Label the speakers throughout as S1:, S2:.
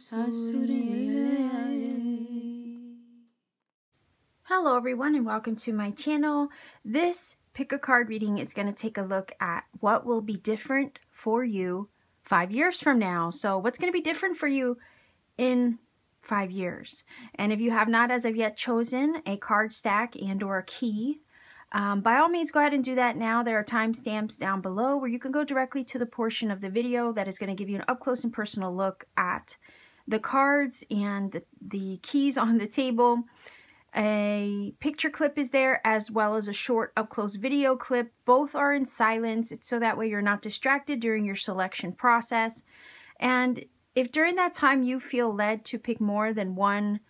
S1: Hello everyone and welcome to my channel. This pick a card reading is going to take a look at what will be different for you 5 years from now. So what's going to be different for you in 5 years? And if you have not as of yet chosen a card stack and or a key, by all means go ahead and do that now. There are timestamps down below where you can go directly to the portion of the video that is going to give you an up close and personal look at the cards and the keys on the table. A picture clip is there as well as a short up close video clip. Both are in silence. It's so that way you're not distracted during your selection process. And if during that time you feel led to pick more than one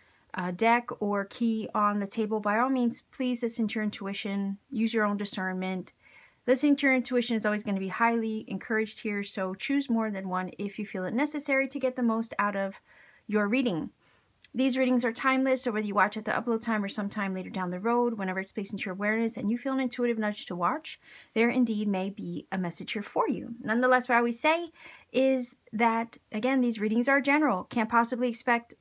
S1: deck or key on the table, by all means, please listen to your intuition. Use your own discernment. Listening to your intuition is always going to be highly encouraged here, so choose more than one if you feel it necessary to get the most out of your reading. These readings are timeless, so whether you watch at the upload time or sometime later down the road, whenever it's placed into your awareness and you feel an intuitive nudge to watch, there indeed may be a message here for you. Nonetheless, what I always say is that, again, these readings are general. Can't possibly expect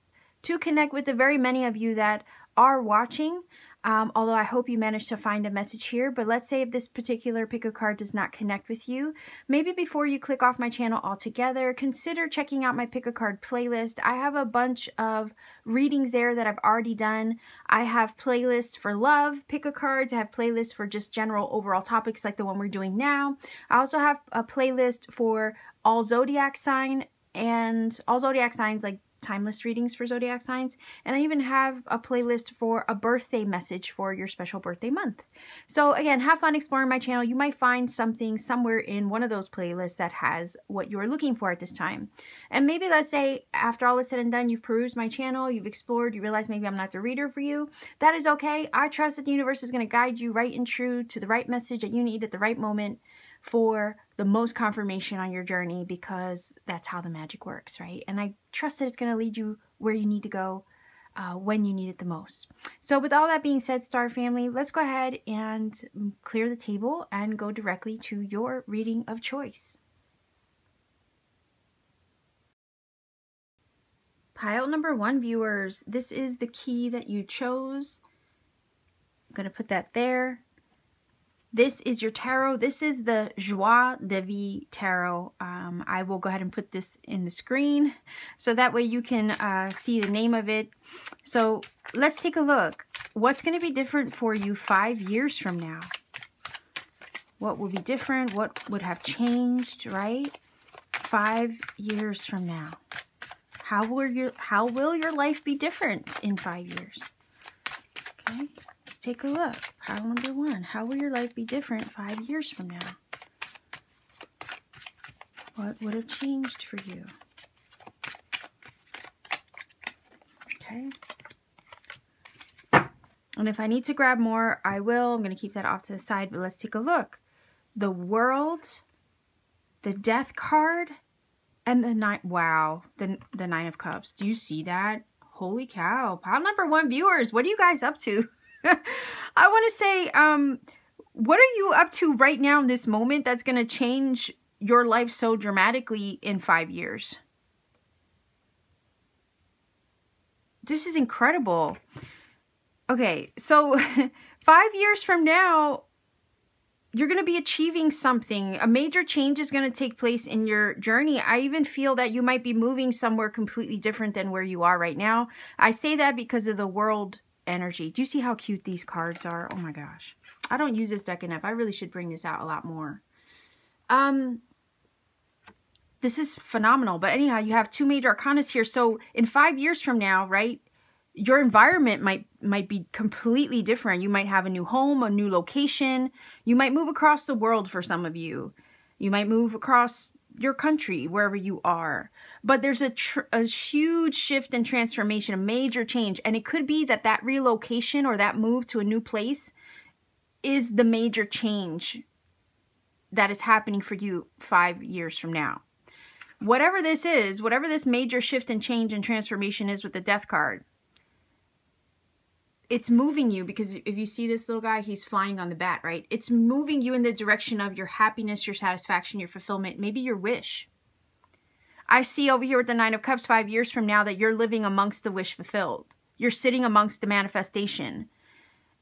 S1: to connect with the very many of you that are watching, although I hope you managed to find a message here. But let's say if this particular pick a card does not connect with you, maybe before you click off my channel altogether, consider checking out my pick a card playlist. I have a bunch of readings there that I've already done. I have playlists for love pick a cards. I have playlists for just general overall topics like the one we're doing now. I also have a playlist for all zodiac sign and all zodiac signs, like timeless readings for zodiac signs, and I even have a playlist for a birthday message for your special birthday month. So again, have fun exploring my channel. You might find something somewhere in one of those playlists that has what you're looking for at this time. And maybe, let's say, after all is said and done, you've perused my channel, you've explored, you realize maybe I'm not the reader for you. That is okay. I trust that the universe is going to guide you right and true to the right message that you need at the right moment for the most confirmation on your journey, because that's how the magic works, right? And I trust that it's going to lead you where you need to go when you need it the most. So with all that being said, Star Family, let's go ahead and clear the table and go directly to your reading of choice. Pile number 1, viewers, this is the key that you chose. I'm going to put that there. This is your tarot. This is the Joie de Vie tarot. I will go ahead and put this in the screen so that way you can see the name of it. So let's take a look. What's going to be different for you 5 years from now? What will be different? What would have changed, right? 5 years from now. How will your life be different in 5 years? Okay. Take a look. Pile number 1. How will your life be different 5 years from now? What would have changed for you? Okay. And if I need to grab more, I will. I'm going to keep that off to the side, but let's take a look. The World, the Death card, and the Nine. Wow, the Nine of Cups. Do you see that? Holy cow. Pile number 1, viewers, what are you guys up to? I want to say, what are you up to right now in this moment that's going to change your life so dramatically in 5 years? This is incredible. Okay, so 5 years from now, you're going to be achieving something. A major change is going to take place in your journey. I even feel that you might be moving somewhere completely different than where you are right now. I say that because of the World energy. Do you see how cute these cards are? Oh my gosh. I don't use this deck enough. I really should bring this out a lot more. This is phenomenal. But anyhow, you have 2 major arcanas here. So in 5 years from now, right, your environment might be completely different. You might have a new home, a new location. You might move across the world for some of you. You might move across your country, wherever you are. But there's a huge shift and transformation, a major change. And it could be that that relocation or that move to a new place is the major change that is happening for you 5 years from now. Whatever this is, whatever this major shift and change and transformation is with the Death card, it's moving you, because if you see this little guy, he's flying on the bat, right? It's moving you in the direction of your happiness, your satisfaction, your fulfillment, maybe your wish. I see over here with the Nine of Cups 5 years from now that you're living amongst the wish fulfilled. You're sitting amongst the manifestation.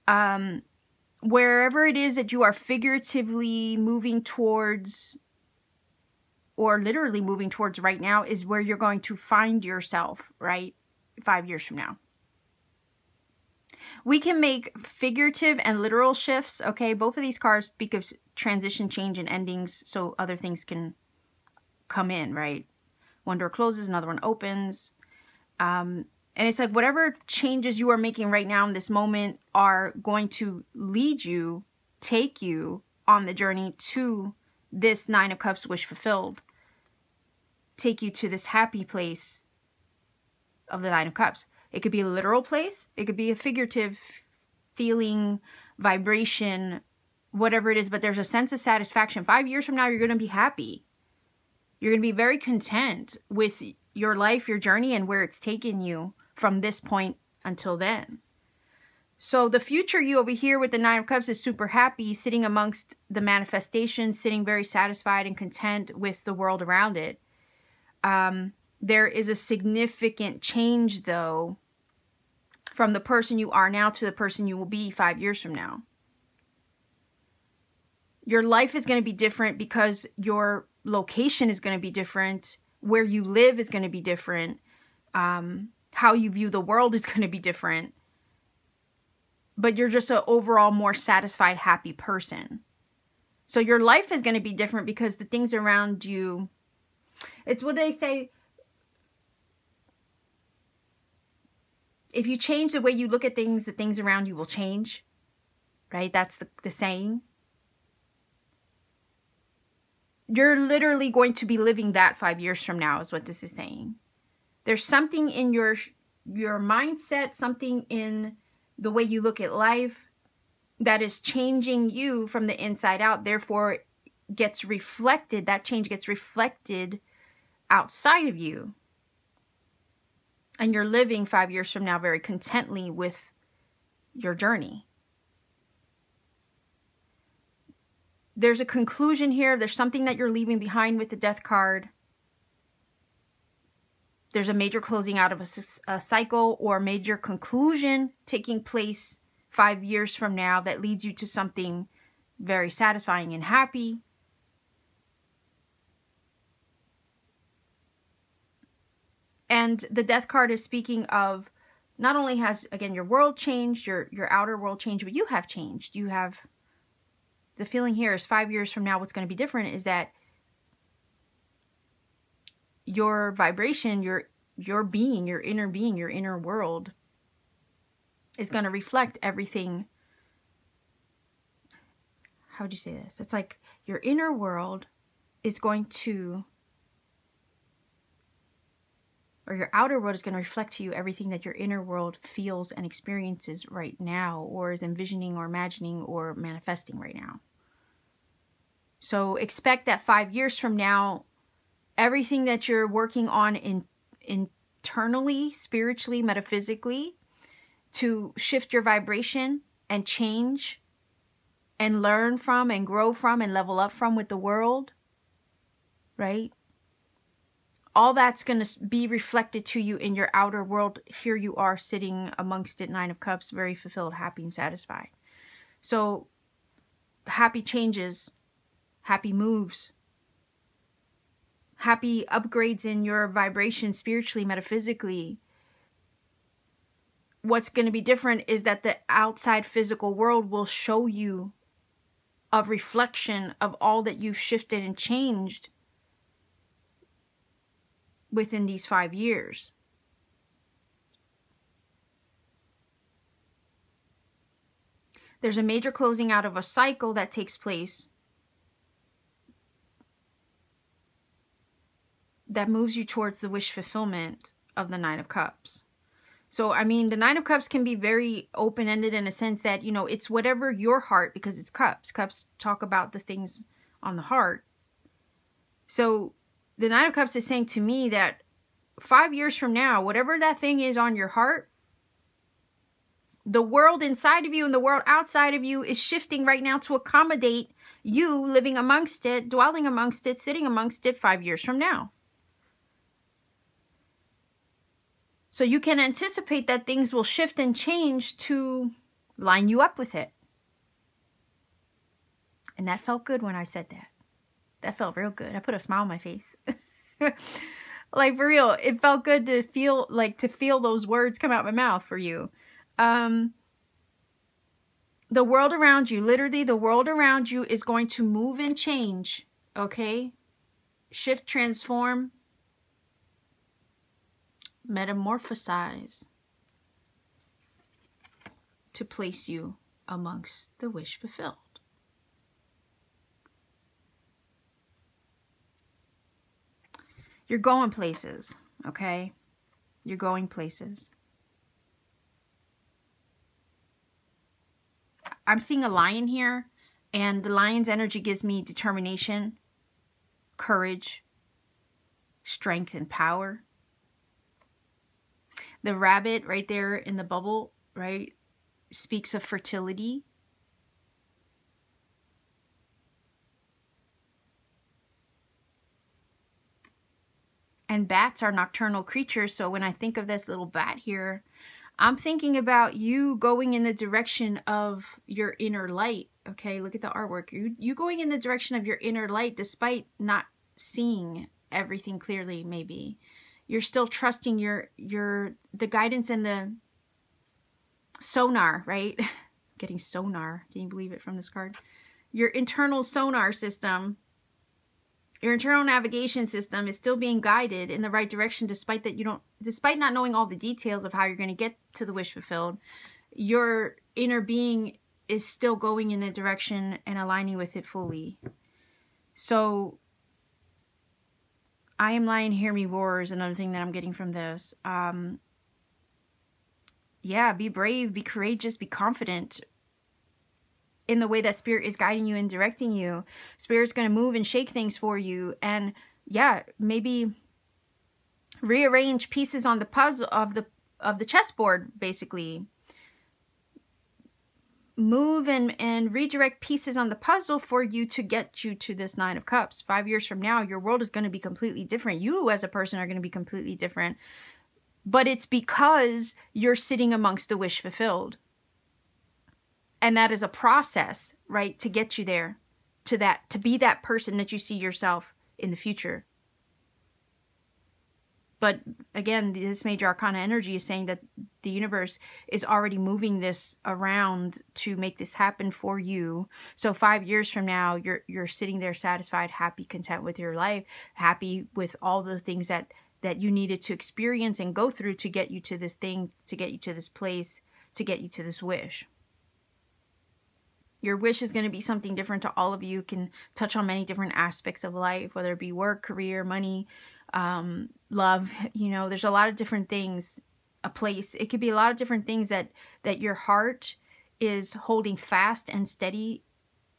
S1: Wherever it is that you are figuratively moving towards, or literally moving towards right now, is where you're going to find yourself, right? 5 years from now. We can make figurative and literal shifts, okay? Both of these cards speak of transition, change, and endings, so other things can come in, right? One door closes, another one opens. And it's like whatever changes you are making right now in this moment are going to lead you, take you on the journey to this Nine of Cups wish fulfilled. Take you to this happy place of the Nine of Cups. It could be a literal place. It could be a figurative feeling, vibration, whatever it is. But there's a sense of satisfaction. 5 years from now, you're going to be happy. You're going to be very content with your life, your journey, and where it's taken you from this point until then. So the future you over here with the Nine of Cups is super happy, sitting amongst the manifestation, sitting very satisfied and content with the world around it. There is a significant change, though, from the person you are now to the person you will be 5 years from now. Your life is going to be different because your location is going to be different. Where you live is going to be different. How you view the world is going to be different. But you're just an overall more satisfied, happy person. So your life is going to be different because the things around you, it's what they say, if you change the way you look at things, the things around you will change. Right? That's the saying. You're literally going to be living that 5 years from now is what this is saying. There's something in your mindset, something in the way you look at life that is changing you from the inside out. Therefore, gets reflected, that change gets reflected outside of you. And you're living 5 years from now very contently with your journey. There's a conclusion here. There's something that you're leaving behind with the Death card. There's a major closing out of a cycle or major conclusion taking place 5 years from now that leads you to something very satisfying and happy. And the Death card is speaking of not only has, again, your world changed, your outer world changed, but you have changed. You have, the feeling here is 5 years from now, what's going to be different is that your vibration, your being, your inner world is going to reflect everything. How would you say this? It's like your inner world is going to, or your outer world is going to reflect to you everything that your inner world feels and experiences right now, or is envisioning or imagining or manifesting right now. So expect that 5 years from now, everything that you're working on internally, spiritually, metaphysically, to shift your vibration and change and learn from and grow from and level up from with the world, right? All that's going to be reflected to you in your outer world. Here you are sitting amongst it, Nine of Cups, very fulfilled, happy, and satisfied. So happy changes, happy moves, happy upgrades in your vibration spiritually, metaphysically. What's going to be different is that the outside physical world will show you a reflection of all that you've shifted and changed within these 5 years. There's a major closing out of a cycle that takes place that moves you towards the wish fulfillment of the Nine of Cups. So, I mean, the Nine of Cups can be very open-ended in a sense that, you know, it's whatever your heart, because it's cups. Cups talk about the things on the heart. So, the Nine of Cups is saying to me that 5 years from now, whatever that thing is on your heart, the world inside of you and the world outside of you is shifting right now to accommodate you living amongst it, dwelling amongst it, sitting amongst it 5 years from now. So you can anticipate that things will shift and change to line you up with it. And that felt good when I said that. That felt real good. I put a smile on my face. Like, for real, it felt good to feel those words come out my mouth for you. The world around you, literally the world around you is going to move and change, okay? Shift, transform, metamorphosize to place you amongst the wish fulfilled. You're going places, okay? You're going places. I'm seeing a lion here, and the lion's energy gives me determination, courage, strength, and power. The rabbit right there in the bubble, right, speaks of fertility. And bats are nocturnal creatures, so when I think of this little bat here, I'm thinking about you going in the direction of your inner light. Okay, look at the artwork. You going in the direction of your inner light despite not seeing everything clearly, maybe. You're still trusting the guidance and the sonar, right? Getting sonar. Can you believe it from this card? Your internal sonar system, your internal navigation system is still being guided in the right direction despite not knowing all the details of how you're going to get to the wish fulfilled. Your inner being is still going in the direction and aligning with it fully. So I am lying, hear me roar is another thing that I'm getting from this. Yeah, be brave, be courageous, be confident in the way that Spirit is guiding you and directing you. Spirit's going to move and shake things for you. And yeah, maybe rearrange pieces on the puzzle of the chessboard, basically. Move and redirect pieces on the puzzle for you to get you to this Nine of Cups. 5 years from now, your world is going to be completely different. You as a person are going to be completely different. But it's because you're sitting amongst the wish fulfilled. And that is a process, right, to get you there, to be that person that you see yourself in the future. But again, this Major Arcana energy is saying that the universe is already moving this around to make this happen for you. So 5 years from now, you're sitting there satisfied, happy, content with your life, happy with all the things that you needed to experience and go through to get you to this thing, to get you to this place, to get you to this wish. Your wish is going to be something different to all of you. It can touch on many different aspects of life, whether it be work, career, money, love. You know, there's a lot of different things, a place. It could be a lot of different things that your heart is holding fast and steady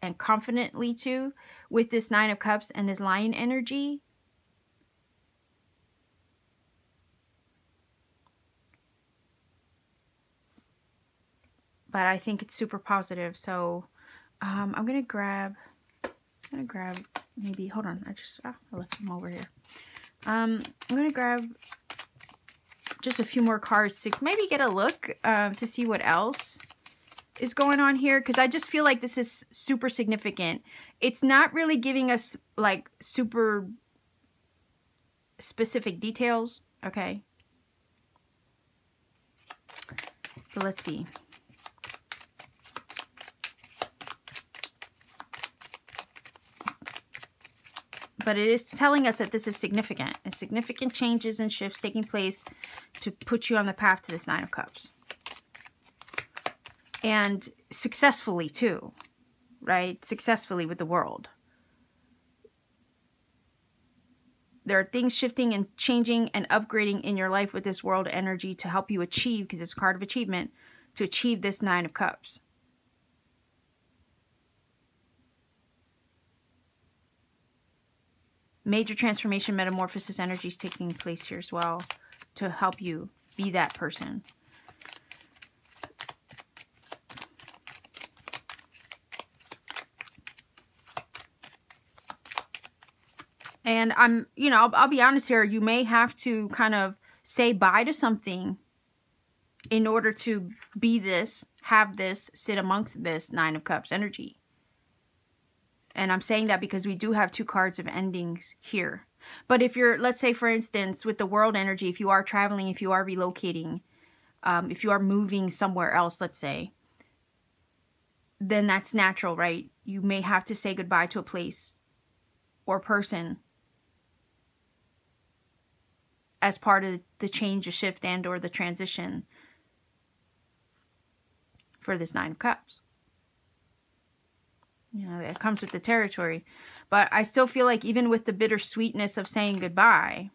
S1: and confidently to with this Nine of Cups and this Lion energy. But I think it's super positive. So I'm gonna grab maybe, hold on, I left them over here. I'm gonna grab just a few more cards to maybe get a look to see what else is going on here, because I just feel like this is super significant. It's not really giving us like super specific details, okay? So let's see. But it is telling us that this is significant. And significant changes and shifts taking place to put you on the path to this Nine of Cups. And successfully too, right? Successfully with the world. There are things shifting and changing and upgrading in your life with this world energy to help you achieve, because it's a card of achievement, to achieve this Nine of Cups. Major transformation, metamorphosis energy is taking place here as well to help you be that person. And I'll be honest here, you may have to kind of say bye to something in order to be this, have this, sit amongst this Nine of Cups energy. And I'm saying that because we do have 2 cards of endings here. But if you're, let's say, for instance, with the world energy, if you are traveling, if you are relocating, if you are moving somewhere else, let's say, then that's natural, right? You may have to say goodbye to a place or person as part of the change, the shift, and or the transition for this Nine of Cups. You know, it comes with the territory. But I still feel like even with the bittersweetness of saying goodbye,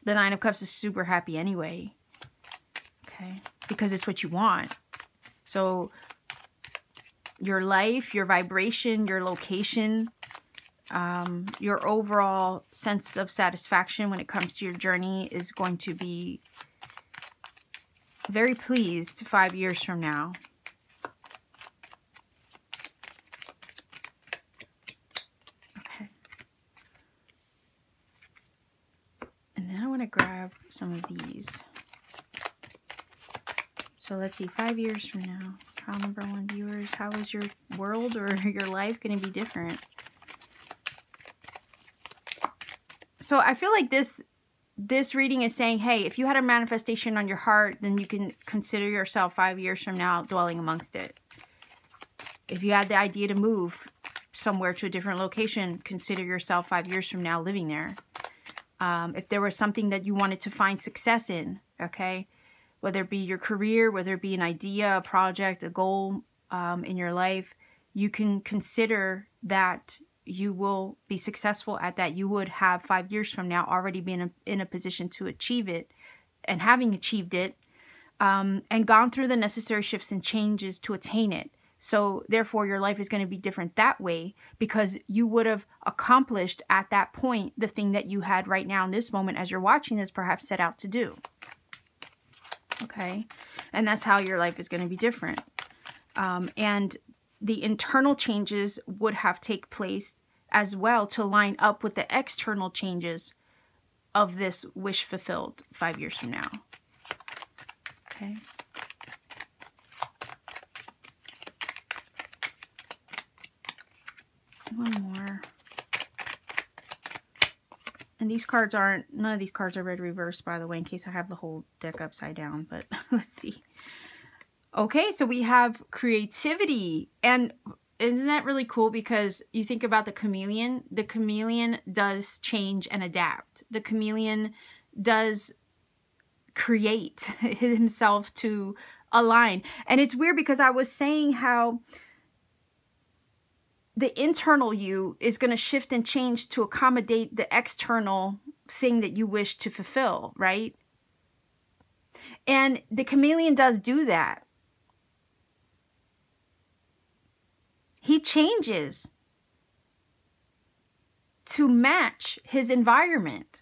S1: the Nine of Cups is super happy anyway. Okay? Because it's what you want. So your life, your vibration, your location, your overall sense of satisfaction when it comes to your journey is going to be very pleased 5 years from now. Okay. And then I want to grab some of these. So let's see, 5 years from now, trial number 1 viewers, how is your world or your life going to be different? So I feel like this reading is saying, hey, if you had a manifestation on your heart, then you can consider yourself 5 years from now dwelling amongst it. If you had the idea to move somewhere to a different location, consider yourself 5 years from now living there. If there was something that you wanted to find success in, okay, whether it be your career, whether it be an idea, a project, a goal in your life, you can consider that you will be successful at that. You would have 5 years from now already been in a position to achieve it, and having achieved it, and gone through the necessary shifts and changes to attain it. So therefore your life is going to be different that way, because you would have accomplished at that point the thing that you had right now in this moment as you're watching this perhaps set out to do. Okay. And that's how your life is going to be different. And the internal changes would have take place as well to line up with the external changes of this wish fulfilled 5 years from now. Okay. One more. And these cards aren't, none of these cards are read reverse, by the way, in case I have the whole deck upside down, but let's see. Okay, so we have creativity. And isn't that really cool? Because you think about the chameleon does change and adapt. The chameleon does create himself to align. And it's weird because I was saying how the internal you is going to shift and change to accommodate the external thing that you wish to fulfill, right? And the chameleon does do that. He changes to match his environment.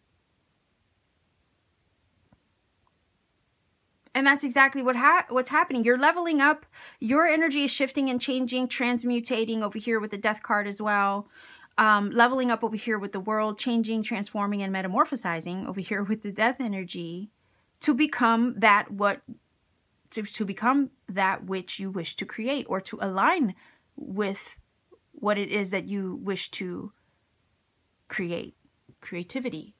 S1: And that's exactly what's happening. You're leveling up. Your energy is shifting and changing, transmutating over here with the death card as well. Leveling up over here with the world, changing, transforming, and metamorphosizing over here with the death energy to become that to become that which you wish to create, or to align with what it is that you wish to create. Creativity.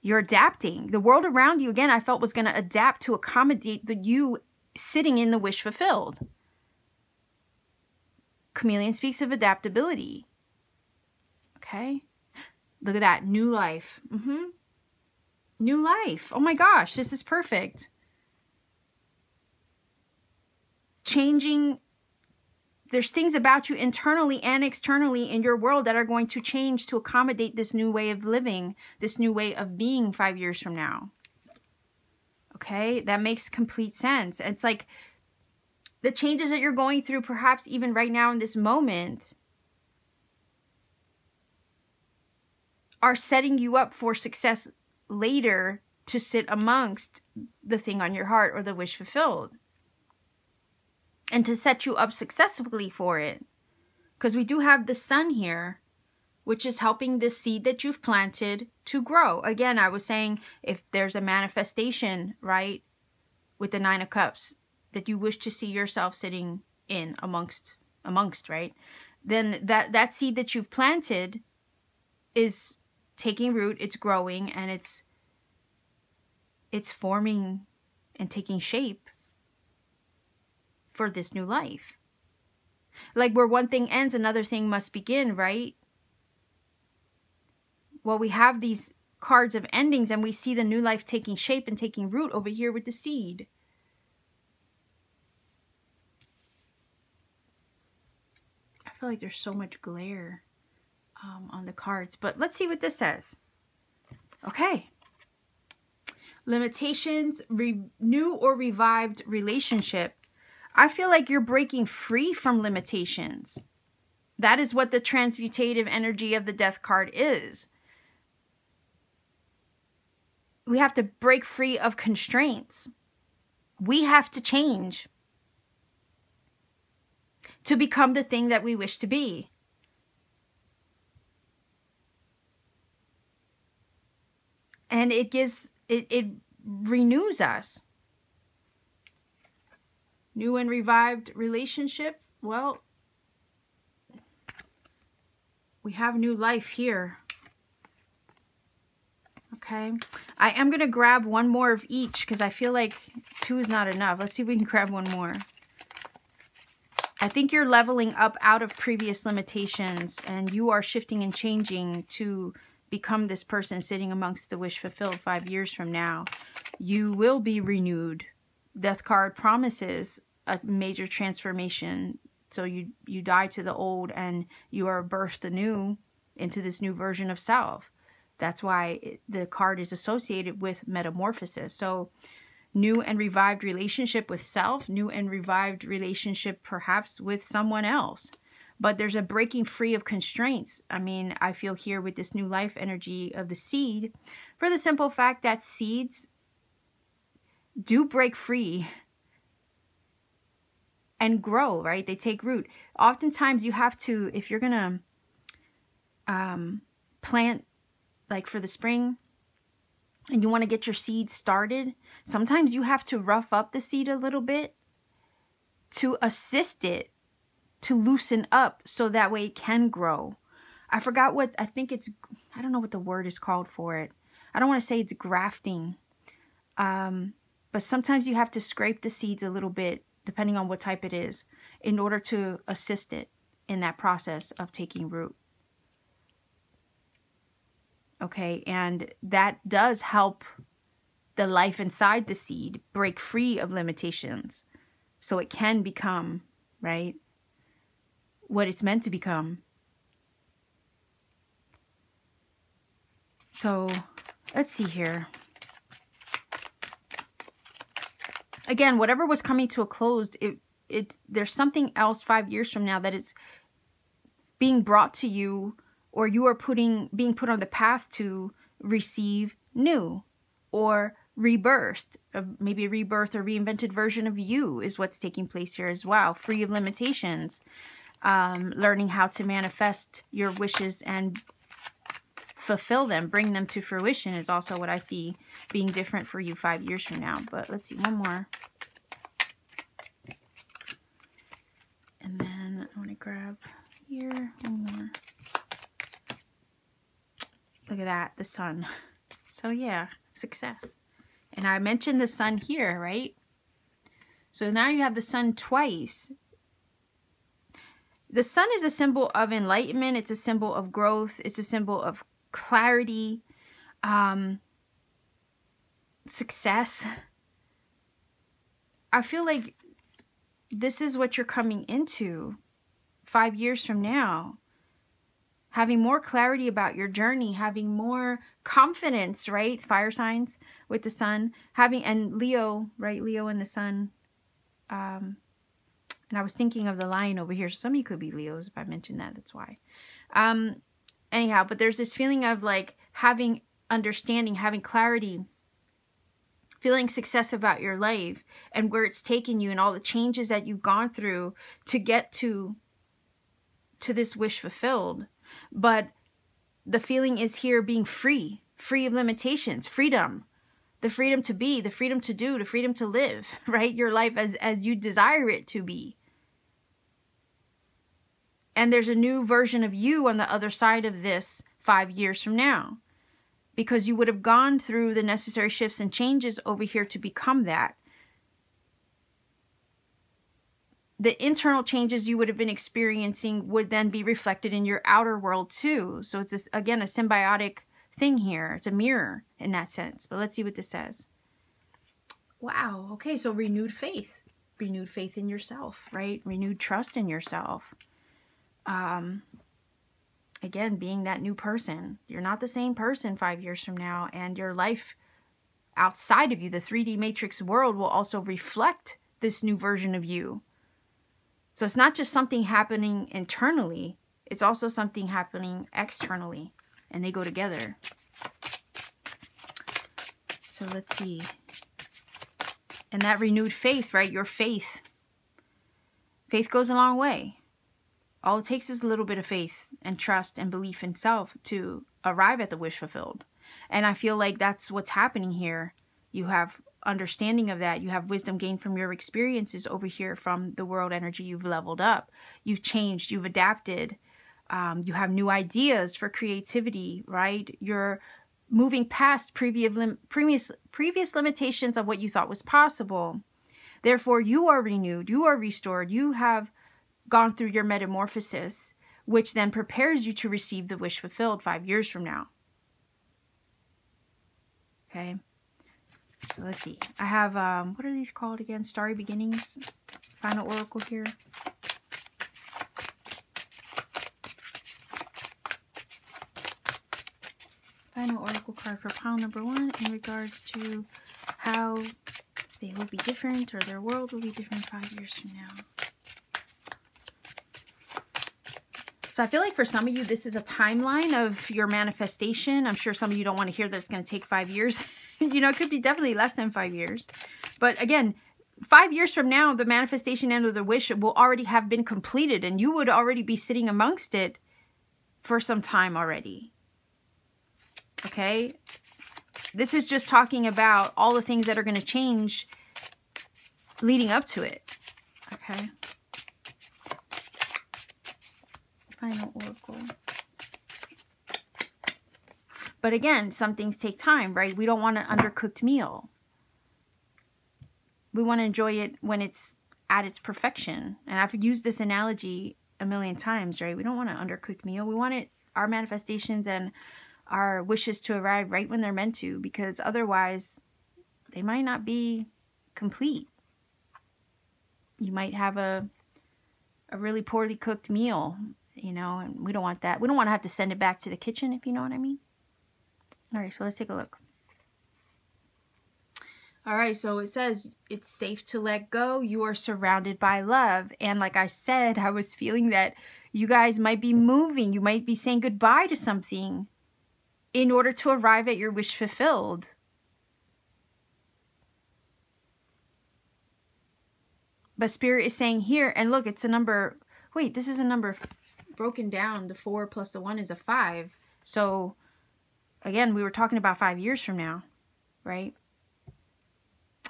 S1: You're adapting. The world around you, again, I felt was going to adapt to accommodate the you sitting in the wish fulfilled. Chameleon speaks of adaptability. Okay. Look at that. New life. New life. Oh my gosh, this is perfect. Changing. There's things about you internally and externally in your world that are going to change to accommodate this new way of living, this new way of being 5 years from now. Okay, that makes complete sense. It's like the changes that you're going through, perhaps even right now in this moment, are setting you up for success later to sit amongst the thing on your heart or the wish fulfilled. And to set you up successfully for it. Because we do have the sun here which is helping the seed that you've planted to grow. Again, I was saying if there's a manifestation, right, with the Nine of Cups that you wish to see yourself sitting in amongst, right, then that seed that you've planted is taking root, it's growing, and it's forming and taking shape for this new life. Like where one thing ends, another thing must begin, right? Well, we have these cards of endings, and we see the new life taking shape and taking root over here with the seed. I feel like there's so much glare on the cards, but let's see what this says. Okay. Limitations, new or revived relationship. I feel like you're breaking free from limitations. That is what the transmutative energy of the Death card is. We have to break free of constraints. We have to change to become the thing that we wish to be. And it gives, it renews us. New and revived relationship. Well, we have new life here. Okay. I am going to grab one more of each because I feel like 2 is not enough. Let's see if we can grab one more. I think you're leveling up out of previous limitations, and you are shifting and changing to become this person sitting amongst the wish fulfilled 5 years from now. You will be renewed. Death card promises a major transformation. So you die to the old and you are birthed anew into this new version of self. That's why the card is associated with metamorphosis. So new and revived relationship with self, new and revived relationship perhaps with someone else. But there's a breaking free of constraints. I mean, I feel here with this new life energy of the seed, for the simple fact that seeds do break free and grow, right? They take root. Oftentimes you have to, if you're going to plant like for the spring and you want to get your seed started, sometimes you have to rough up the seed a little bit to assist it to loosen up so that way it can grow. I forgot what, I think it's, I don't know what the word is called for it. I don't want to say it's grafting. But sometimes you have to scrape the seeds a little bit, depending on what type it is, in order to assist it in that process of taking root. Okay, and that does help the life inside the seed break free of limitations so it can become, right, what it's meant to become. So let's see here. Again, whatever was coming to a close, there's something else 5 years from now that it's being brought to you, or you are being put on the path to receive new or rebirthed. Maybe a rebirth or reinvented version of you is what's taking place here as well. Free of limitations. Learning how to manifest your wishes and fulfill them, bring them to fruition is also what I see being different for you 5 years from now. But let's see, one more. And then I want to grab here, one more. Look at that, the sun. So yeah, success. And I mentioned the sun here, right? So now you have the sun twice. The sun is a symbol of enlightenment. It's a symbol of growth. It's a symbol of clarity, success. I feel like this is what you're coming into 5 years from now. Having more clarity about your journey, having more confidence, right? Fire signs with the sun, and Leo, right? Leo and the sun. And I was thinking of the lion over here. So some of you could be Leos. If I mentioned that, that's why. Anyhow, but there's this feeling of like having understanding, having clarity, feeling success about your life and where it's taken you and all the changes that you've gone through to get to this wish fulfilled. But the feeling is here being free, free of limitations, freedom, the freedom to be, the freedom to do, the freedom to live, right? Your life as you desire it to be. And there's a new version of you on the other side of this 5 years from now, because you would have gone through the necessary shifts and changes over here to become that. The internal changes you would have been experiencing would then be reflected in your outer world too. So it's, this, again, a symbiotic thing here. It's a mirror in that sense. But let's see what this says. Wow. Okay, so renewed faith. Renewed faith in yourself, right? Renewed trust in yourself. Again, being that new person. You're not the same person 5 years from now. And your life outside of you, the 3D matrix world, will also reflect this new version of you. So it's not just something happening internally, it's also something happening externally, and they go together. So let's see. And that renewed faith, right? Your faith. Faith goes a long way. All it takes is a little bit of faith and trust and belief in self to arrive at the wish fulfilled. And I feel like that's what's happening here. You have understanding of that. You have wisdom gained from your experiences over here from the world energy. You've leveled up. You've changed. You've adapted. You have new ideas for creativity, right? You're moving past previous limitations of what you thought was possible. Therefore, you are renewed. You are restored. You have gone through your metamorphosis, which then prepares you to receive the wish fulfilled 5 years from now. Okay. So let's see. I have, what are these called again? Starry Beginnings. Final Oracle here. Final Oracle card for pile number 1 in regards to how they will be different, or their world will be different 5 years from now. So I feel like for some of you, this is a timeline of your manifestation. I'm sure some of you don't want to hear that it's going to take 5 years. You know, it could be definitely less than 5 years. But again, 5 years from now, the manifestation end of the wish will already have been completed, and you would already be sitting amongst it for some time already. Okay? This is just talking about all the things that are going to change leading up to it. Okay? Final Oracle. But again, some things take time, right? We don't want an undercooked meal. We want to enjoy it when it's at its perfection. And I've used this analogy a million times, right? We don't want an undercooked meal. We want it, our manifestations and our wishes to arrive right when they're meant to, because otherwise they might not be complete. You might have a really poorly cooked meal, you know, and we don't want that. We don't want to have to send it back to the kitchen, if you know what I mean. All right, so let's take a look. All right, so it says it's safe to let go. You are surrounded by love. And like I said, I was feeling that you guys might be moving. You might be saying goodbye to something in order to arrive at your wish fulfilled. But Spirit is saying here, and look, it's a number. Wait, this is a number broken down. The 4 plus the 1 is a 5. So again, we were talking about 5 years from now, right?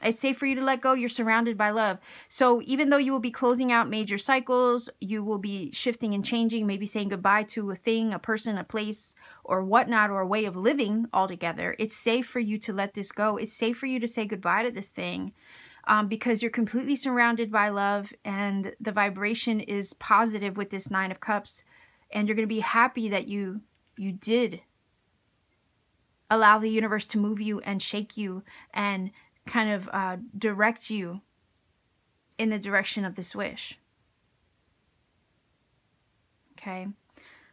S1: It's safe for you to let go. You're surrounded by love. So even though you will be closing out major cycles, you will be shifting and changing, maybe saying goodbye to a thing, a person, a place, or whatnot, or a way of living altogether. It's safe for you to let this go. It's safe for you to say goodbye to this thing, because you're completely surrounded by love, and the vibration is positive with this 9 of Cups, and you're going to be happy that you did allow the universe to move you and shake you and kind of direct you in the direction of this wish. Okay,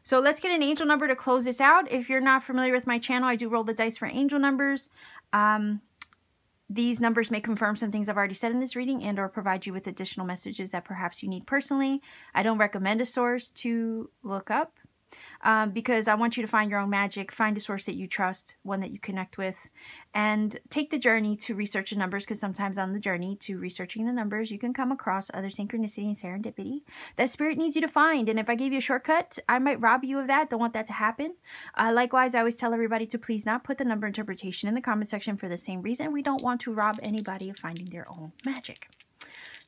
S1: so let's get an angel number to close this out. If you're not familiar with my channel, I do roll the dice for angel numbers. These numbers may confirm some things I've already said in this reading and or provide you with additional messages that perhaps you need personally. I don't recommend a source to look up. because I want you to find your own magic, find a source that you trust, one that you connect with, and take the journey to research the numbers, because sometimes on the journey to researching the numbers, you can come across other synchronicity and serendipity that Spirit needs you to find. And if I gave you a shortcut, I might rob you of that. Don't want that to happen. Likewise, I always tell everybody to please not put the number interpretation in the comment section for the same reason. We don't want to rob anybody of finding their own magic.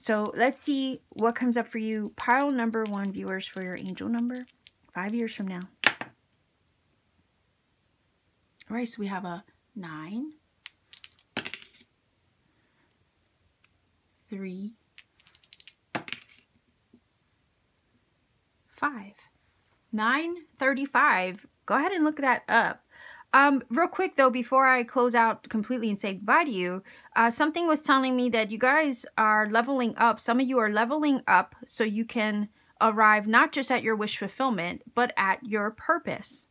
S1: So let's see what comes up for you. Pile number 1, viewers, for your angel number 5 years from now. All right, so we have a 9, 3, 5. 935. Go ahead and look that up. Real quick though, before I close out completely and say goodbye to you, something was telling me that you guys are leveling up. Some of you are leveling up so you can arrive not just at your wish fulfillment, but at your purpose.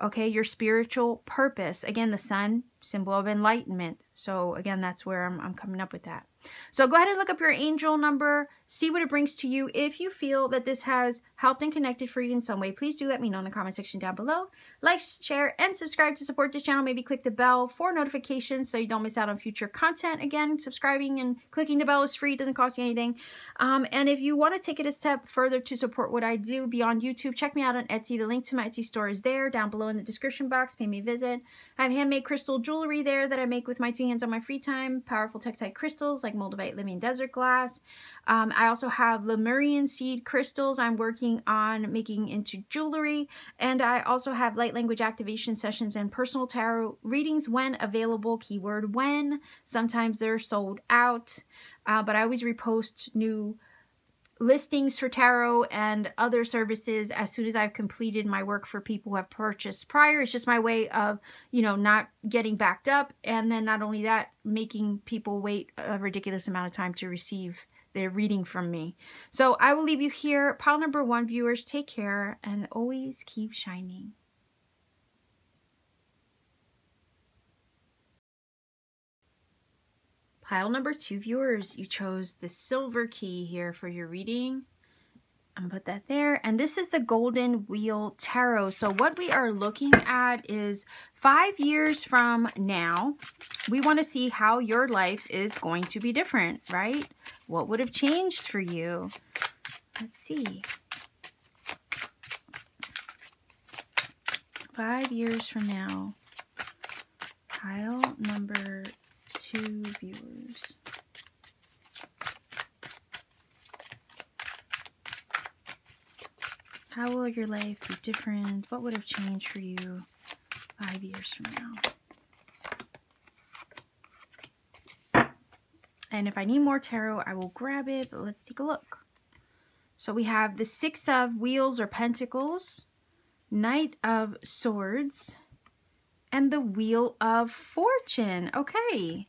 S1: Okay, your spiritual purpose. Again, the sun, symbol of enlightenment. So again, that's where I'm coming up with that. So go ahead and look up your angel number, see what it brings to you. If you feel that this has helped and connected for you in some way, please do let me know in the comment section down below. Like, share, and subscribe to support this channel. Maybe click the bell for notifications so you don't miss out on future content. Again, subscribing and clicking the bell is free. It doesn't cost you anything. And if you want to take it a step further to support what I do beyond YouTube, check me out on Etsy. The link to my Etsy store is there down below in the description box. Pay me a visit. I have handmade crystal jewelry there that I make with my 2 hands on my free time. Powerful textile crystals like moldavite, living desert glass. I also have Lemurian seed crystals I'm working on making into jewelry. And I also have light language activation sessions and personal tarot readings when available. Keyword when. Sometimes they're sold out. But I always repost new listings for tarot and other services as soon as I've completed my work for people who have purchased prior. It's just my way of, you know, not getting backed up. And then not only that, making people wait a ridiculous amount of time to receive their reading from me. So I will leave you here. Pile number 1, viewers, take care and always keep shining. Pile number 2, viewers, you chose the silver key here for your reading. I'm gonna put that there. And this is the Golden Wheel Tarot. So what we are looking at is 5 years from now. We want to see how your life is going to be different, right? What would have changed for you? Let's see. 5 years from now. Pile number 2, viewers. How will your life be different? What would have changed for you 5 years from now? And if I need more tarot, I will grab it, but let's take a look. So we have the 6 of Wheels or Pentacles, Knight of Swords, and the Wheel of Fortune. Okay.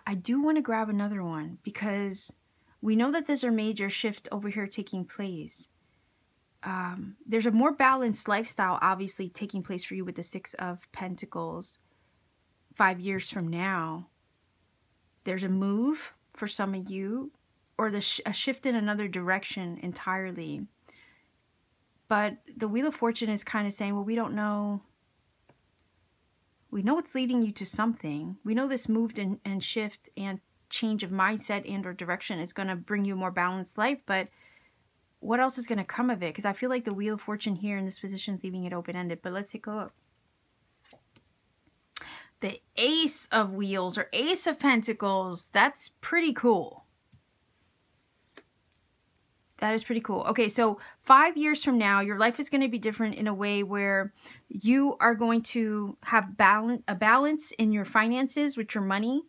S1: I do want to grab another one because we know that there's a major shift over here taking place. There's a more balanced lifestyle obviously taking place for you with the 6 of Pentacles 5 years from now. There's a move for some of you, or a shift in another direction entirely. But the Wheel of Fortune is kind of saying, well, we don't know. We know it's leading you to something. We know this move and shift and change of mindset and or direction is going to bring you a more balanced life, but what else is going to come of it? Because I feel like the Wheel of Fortune here in this position is leaving it open-ended, but let's take a look. The Ace of Wheels or Ace of Pentacles, that's pretty cool. That is pretty cool. Okay, so 5 years from now, your life is going to be different in a way where you are going to have a balance in your finances with your money.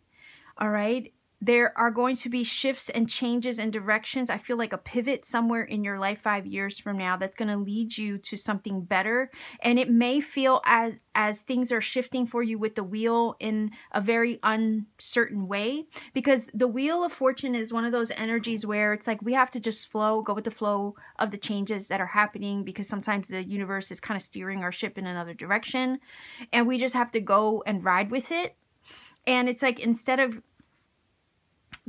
S1: All right. There are going to be shifts and changes and directions. I feel like a pivot somewhere in your life 5 years from now that's going to lead you to something better. And it may feel as things are shifting for you with the wheel in a very uncertain way, because the Wheel of Fortune is one of those energies where it's like we have to just go with the flow of the changes that are happening, because sometimes the universe is kind of steering our ship in another direction and we just have to go and ride with it. And it's like, instead of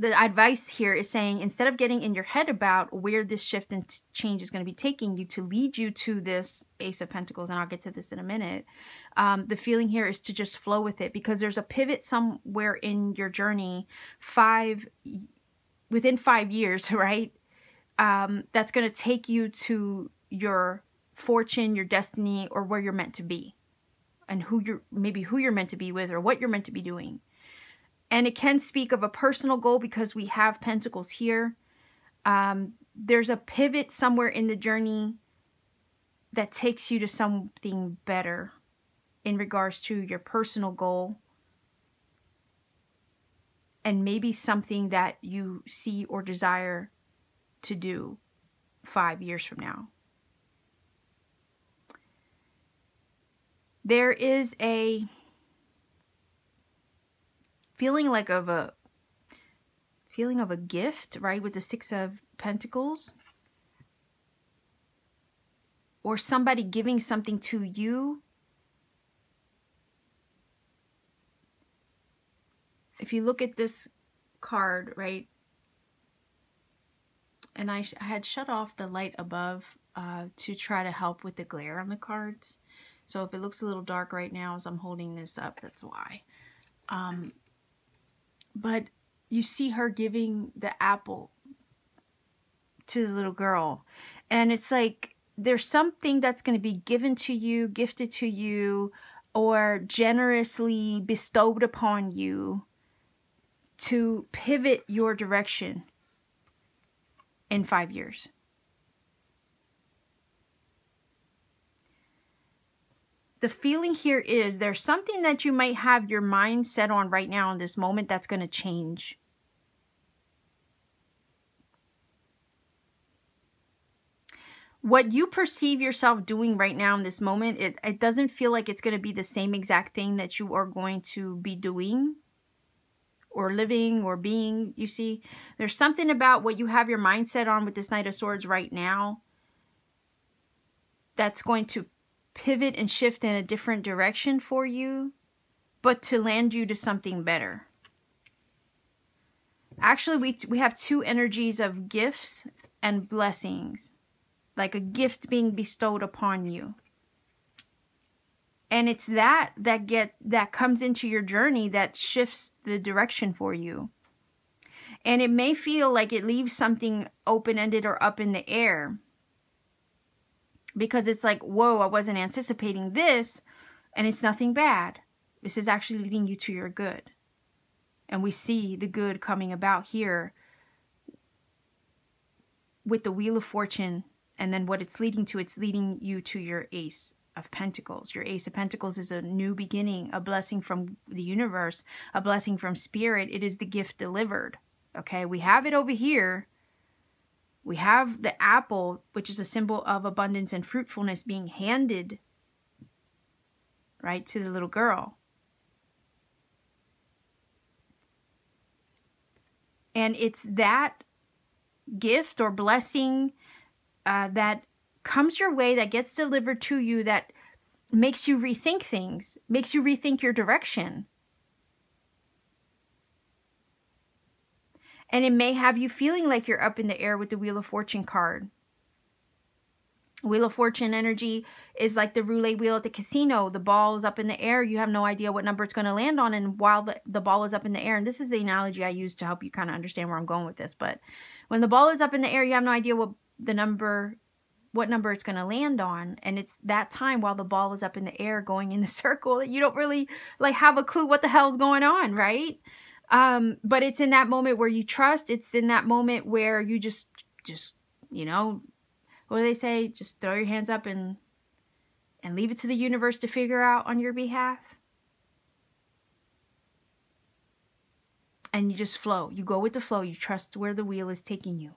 S1: the advice here is saying, instead of getting in your head about where this shift and change is going to be taking you to lead you to this Ace of Pentacles, and I'll get to this in a minute, the feeling here is to just flow with it, because there's a pivot somewhere in your journey, within 5 years, right? That's going to take you to your fortune, your destiny, or where you're meant to be, and maybe who you're meant to be with, or what you're meant to be doing. And it can speak of a personal goal, because we have Pentacles here. There's a pivot somewhere in the journey that takes you to something better in regards to your personal goal, and maybe something that you see or desire to do 5 years from now. There is a feeling like of a gift, right, with the Six of Pentacles, or somebody giving something to you. If you look at this card, right, and I had shut off the light above to try to help with the glare on the cards, so if it looks a little dark right now as I'm holding this up, that's why. But you see her giving the apple to the little girl. And it's like there's something that's going to be given to you, gifted to you, or generously bestowed upon you to pivot your direction in 5 years. The feeling here is there's something that you might have your mind set on right now in this moment that's going to change. What you perceive yourself doing right now in this moment, it doesn't feel like it's going to be the same exact thing that you are going to be doing or living or being, you see. There's something about what you have your mindset on with this Knight of Swords right now that's going to pivot and shift in a different direction for you, but to land you to something better. Actually, we have two energies of gifts and blessings, like a gift being bestowed upon you. And it's that comes into your journey that shifts the direction for you. And it may feel like it leaves something open-ended or up in the air, because it's like, whoa, I wasn't anticipating this, and it's nothing bad. This is actually leading you to your good. And we see the good coming about here with the Wheel of Fortune, and then what it's leading to, it's leading you to your Ace of Pentacles. Your Ace of Pentacles is a new beginning, a blessing from the universe, a blessing from Spirit. It is the gift delivered. Okay, we have it over here. We have the apple, which is a symbol of abundance and fruitfulness, being handed, right, to the little girl. And it's that gift or blessing that comes your way, that gets delivered to you, that makes you rethink things, makes you rethink your direction. And it may have you feeling like you're up in the air with the Wheel of Fortune card. Wheel of Fortune energy is like the roulette wheel at the casino. The ball is up in the air. You have no idea what number it's going to land on. And while the ball is up in the air, and this is the analogy I use to help you kind of understand where I'm going with this. But when the ball is up in the air, you have no idea what number it's going to land on. And it's that time while the ball is up in the air going in the circle that you don't really like have a clue what the hell's going on, right? But it's in that moment where you trust. It's in that moment where you just, you know, what do they say? Just throw your hands up and leave it to the universe to figure out on your behalf. And you just flow. You go with the flow. You trust where the wheel is taking you.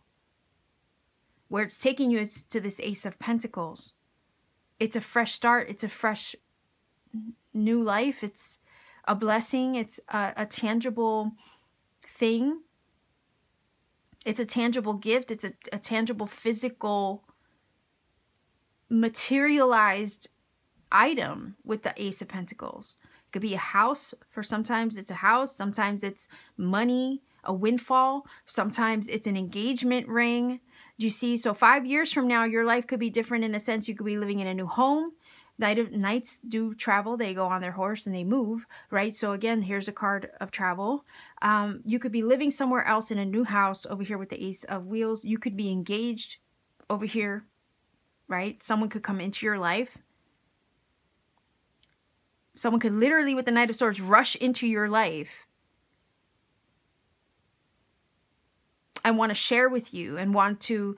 S1: Where it's taking you is to this Ace of Pentacles. It's a fresh start. It's a fresh new life. It's a blessing. It's a tangible thing. It's a tangible gift. It's a tangible physical materialized item with the Ace of Pentacles. It could be a house. For sometimes it's a house. Sometimes it's money. a windfall. Sometimes it's an engagement ring. Do you see? So 5 years from now, your life could be different in a sense. You could be living in a new home. Knights do travel. They go on their horse and they move, right? So again, here's a card of travel. You could be living somewhere else in a new house over here with the Ace of Wheels. You could be engaged over here, right? Someone could come into your life. Someone could literally, with the Knight of Swords, rush into your life and want to share with you and want to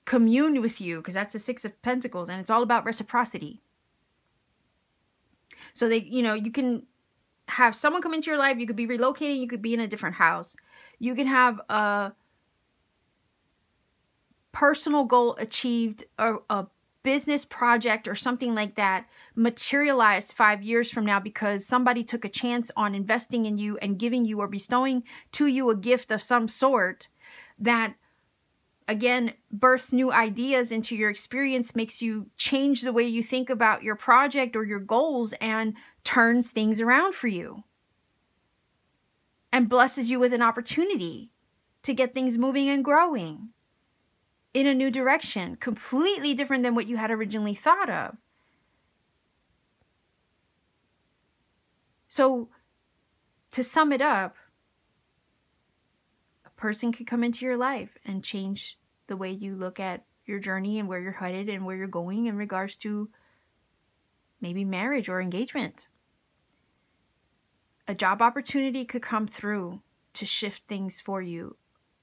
S1: commune with you, because that's the Six of Pentacles, and it's all about reciprocity. So they, you know, you can have someone come into your life. You could be relocating. You could be in a different house. You can have a personal goal achieved, or a business project or something like that materialized 5 years from now because somebody took a chance on investing in you and giving you or bestowing to you a gift of some sort that, again, births new ideas into your experience, makes you change the way you think about your project or your goals, and turns things around for you and blesses you with an opportunity to get things moving and growing in a new direction, completely different than what you had originally thought of. So to sum it up, a person could come into your life and change the way you look at your journey and where you're headed and where you're going in regards to maybe marriage or engagement. A job opportunity could come through to shift things for you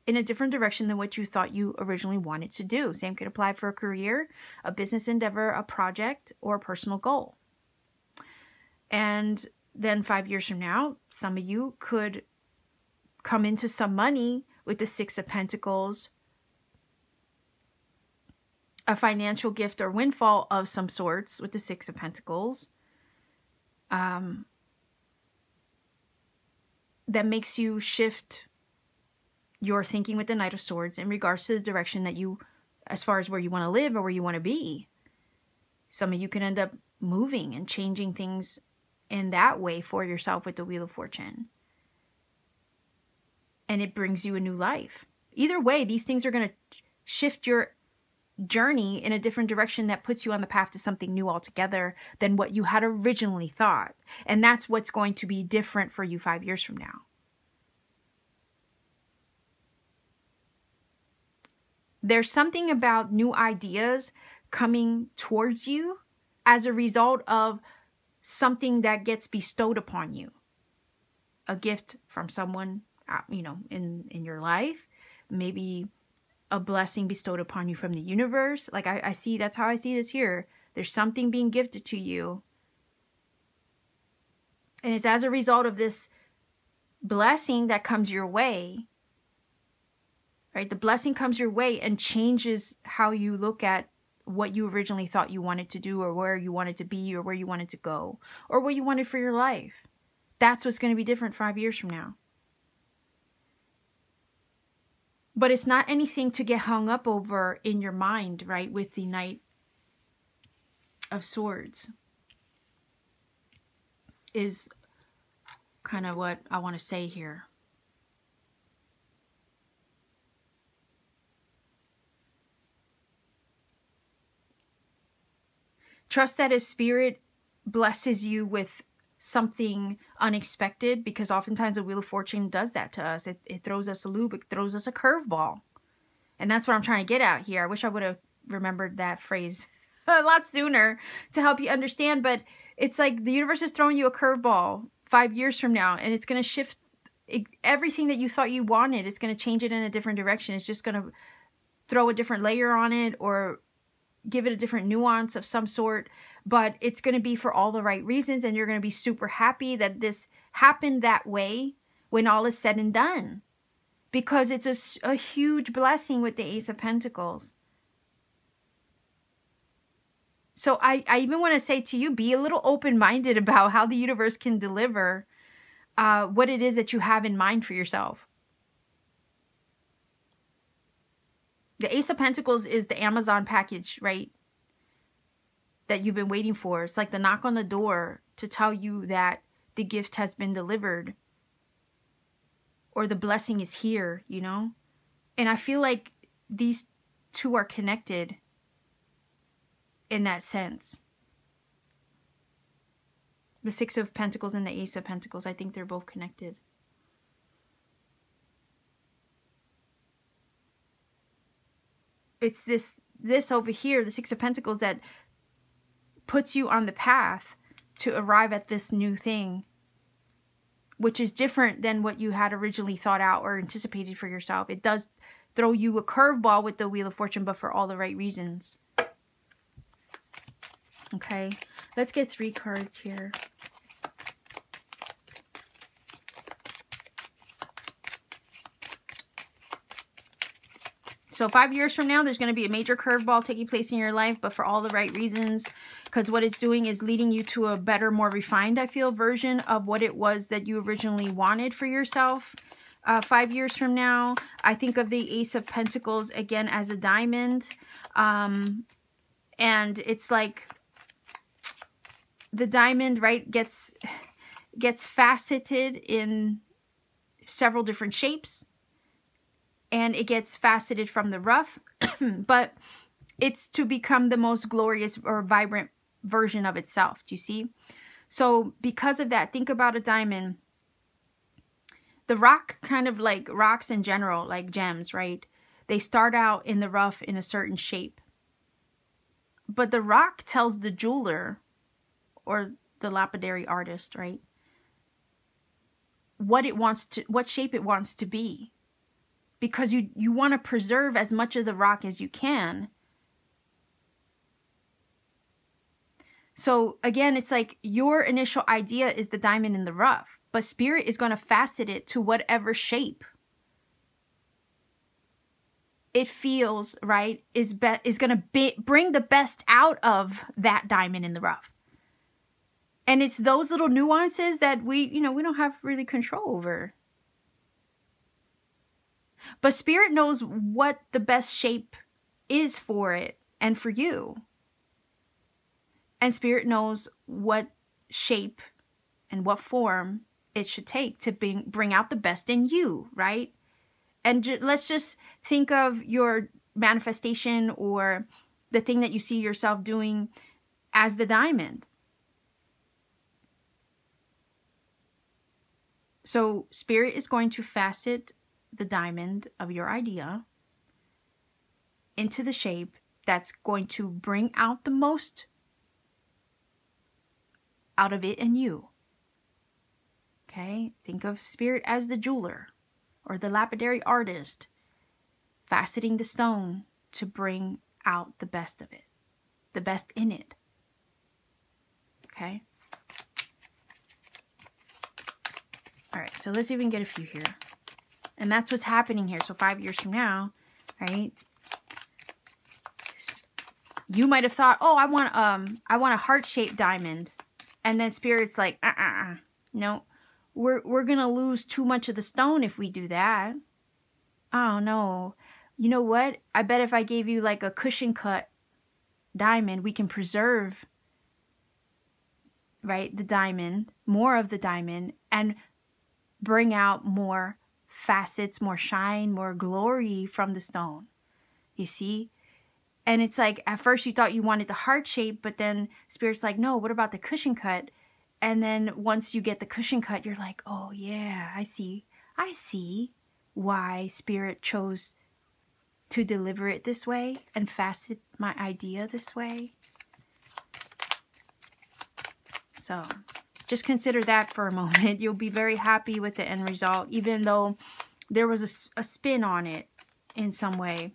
S1: in a different direction than what you thought you originally wanted to do. Same could apply for a career, a business endeavor, a project, or a personal goal. And then 5 years from now, some of you could come into some money with the Six of Pentacles, a financial gift or windfall of some sorts with the Six of Pentacles, that makes you shift your thinking with the Knight of Swords in regards to the direction that you, as far as where you want to live or where you want to be. Some of you can end up moving and changing things in that way for yourself with the Wheel of Fortune. And it brings you a new life. Either way, these things are going to shift your journey in a different direction that puts you on the path to something new altogether than what you had originally thought. And that's what's going to be different for you 5 years from now. There's something about new ideas coming towards you as a result of something that gets bestowed upon you. A gift from someone, you know, in your life. Maybe a blessing bestowed upon you from the universe. Like I see, that's how I see this here. There's something being gifted to you. And it's as a result of this blessing that comes your way. Right? The blessing comes your way and changes how you look at what you originally thought you wanted to do, or where you wanted to be, or where you wanted to go, or what you wanted for your life. That's what's going to be different 5 years from now. But it's not anything to get hung up over in your mind, right? With the Knight of Swords is kind of what I want to say here. Trust that if Spirit blesses you with something unexpected, because oftentimes the Wheel of Fortune does that to us. It throws us a loop. It throws us a curveball. And that's what I'm trying to get at here. I wish I would have remembered that phrase a lot sooner to help you understand. But it's like the universe is throwing you a curveball 5 years from now, and it's going to shift everything that you thought you wanted. It's going to change it in a different direction. It's just going to throw a different layer on it, or give it a different nuance of some sort, but it's going to be for all the right reasons, and you're going to be super happy that this happened that way when all is said and done, because it's a huge blessing with the Ace of Pentacles. So I even want to say to you, be a little open-minded about how the universe can deliver what it is that you have in mind for yourself. The Ace of Pentacles is the Amazon package, right? That you've been waiting for. It's like the knock on the door to tell you that the gift has been delivered. or the blessing is here, you know? And I feel like these two are connected in that sense. The Six of Pentacles and the Ace of Pentacles, I think they're both connected. It's this over here, the Six of Pentacles, that puts you on the path to arrive at this new thing, which is different than what you had originally thought out or anticipated for yourself. It does throw you a curveball with the Wheel of Fortune, but for all the right reasons. Okay, let's get 3 cards here. So 5 years from now, there's going to be a major curveball taking place in your life, but for all the right reasons, because what it's doing is leading you to a better, more refined, I feel, version of what it was that you originally wanted for yourself. 5 years from now, I think of the Ace of Pentacles again as a diamond. And it's like the diamond, right, gets faceted in several different shapes. And it gets faceted from the rough, but it's to become the most glorious or vibrant version of itself. Do you see? So because of that, think about a diamond. The rock, kind of like rocks in general, like gems, right? They start out in the rough in a certain shape. But the rock tells the jeweler or the lapidary artist, right, what shape it wants to be. Because you want to preserve as much of the rock as you can. So again, it's like your initial idea is the diamond in the rough, but Spirit is going to facet it to whatever shape it feels, right, is going to bring the best out of that diamond in the rough. And it's those little nuances that we don't have really control over. But Spirit knows what the best shape is for it and for you. And Spirit knows what shape and what form it should take to bring out the best in you, right? And let's just think of your manifestation or the thing that you see yourself doing as the diamond. So Spirit is going to facet the diamond of your idea into the shape that's going to bring out the most out of it and you. Okay? Think of Spirit as the jeweler or the lapidary artist, faceting the stone to bring out the best of it, the best in it. Okay? All right, so let's see if we can get a few here. And that's what's happening here. So 5 years from now, right? You might have thought, oh, I want a heart-shaped diamond. And then Spirit's like, no, we're gonna lose too much of the stone if we do that. Oh no. You know what? I bet if I gave you like a cushion cut diamond, we can preserve, right, the diamond, more of the diamond, and bring out more facets, more shine, more glory from the stone. You see? And it's like, at first you thought you wanted the heart shape, but then Spirit's like, no, what about the cushion cut? And then once you get the cushion cut, you're like, oh yeah, I see why Spirit chose to deliver it this way and facet my idea this way. So just consider that for a moment. You'll be very happy with the end result, even though there was a spin on it in some way,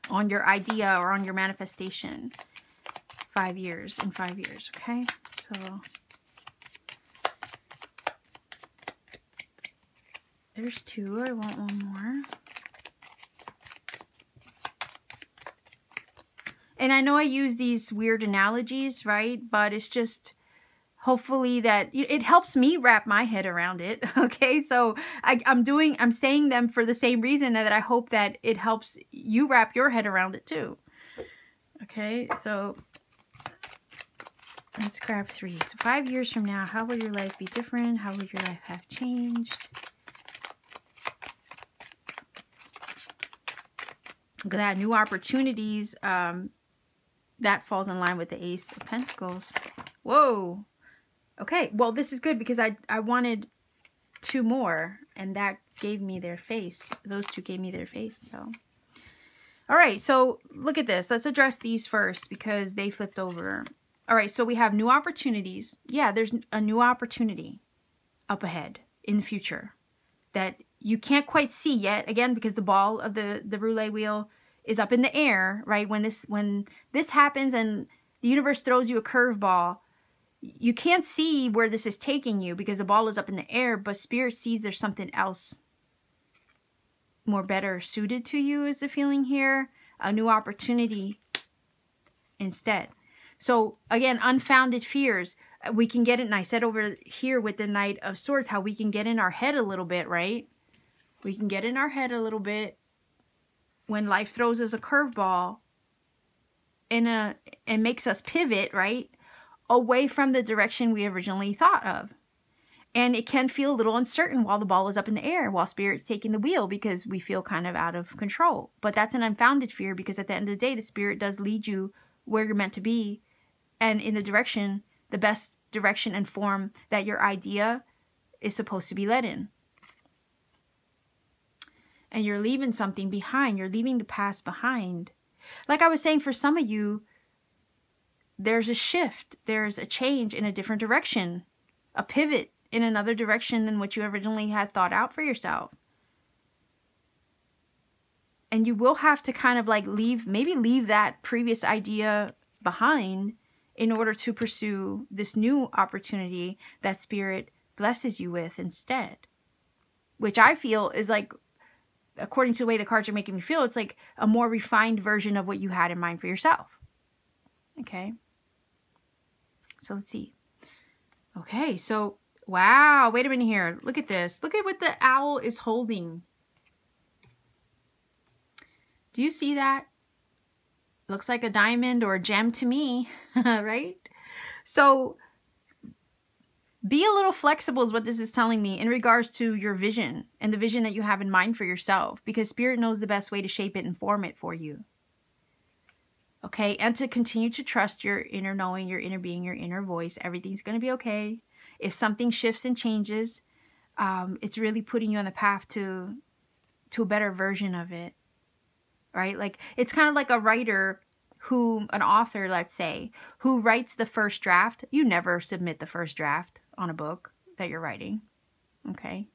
S1: on your idea or on your manifestation. 5 years, in 5 years, okay? So there's 2. I want one more. And I know I use these weird analogies, right? But it's just hopefully that it helps me wrap my head around it. Okay, so I'm saying them for the same reason that I hope that it helps you wrap your head around it too. Okay, so let's grab 3. So 5 years from now, how will your life be different? How will your life have changed? Look at that. New opportunities. That falls in line with the Ace of Pentacles. Whoa. Okay. Well, this is good because I wanted 2 more, and that gave me their face. Those 2 gave me their face. So, all right. So look at this. Let's address these first because they flipped over. All right. So we have new opportunities. Yeah, there's a new opportunity up ahead in the future that you can't quite see yet. Again, because the ball of the roulette wheel is up in the air, right? When this happens and the universe throws you a curveball, you can't see where this is taking you because the ball is up in the air, but Spirit sees there's something else more better suited to you is the feeling here. A new opportunity instead. So again, unfounded fears. We can get it, and I said over here with the Knight of Swords, how we can get in our head a little bit, right? We can get in our head a little bit when life throws us a curveball and makes us pivot, right, away from the direction we originally thought of. And it can feel a little uncertain while the ball is up in the air, while Spirit's taking the wheel, because we feel kind of out of control. But that's an unfounded fear, because at the end of the day, the Spirit does lead you where you're meant to be and in the direction, the best direction and form that your idea is supposed to be led in. And you're leaving something behind. You're leaving the past behind. Like I was saying, for some of you, there's a shift. There's a change in a different direction. A pivot in another direction than what you originally had thought out for yourself. And you will have to kind of like maybe leave that previous idea behind in order to pursue this new opportunity that Spirit blesses you with instead. Which I feel is like, according to the way the cards are making me feel, it's like a more refined version of what you had in mind for yourself. Okay. So let's see. Okay. So, wow. Wait a minute here. Look at this. Look at what the owl is holding. Do you see that? Looks like a diamond or a gem to me, right? So be a little flexible is what this is telling me in regards to your vision and the vision that you have in mind for yourself, because Spirit knows the best way to shape it and form it for you. Okay, and to continue to trust your inner knowing, your inner being, your inner voice. Everything's going to be okay. If something shifts and changes, it's really putting you on the path to a better version of it, right? Like, it's kind of like a writer an author, let's say, who writes the first draft. You never submit the first draft on a book that you're writing, okay?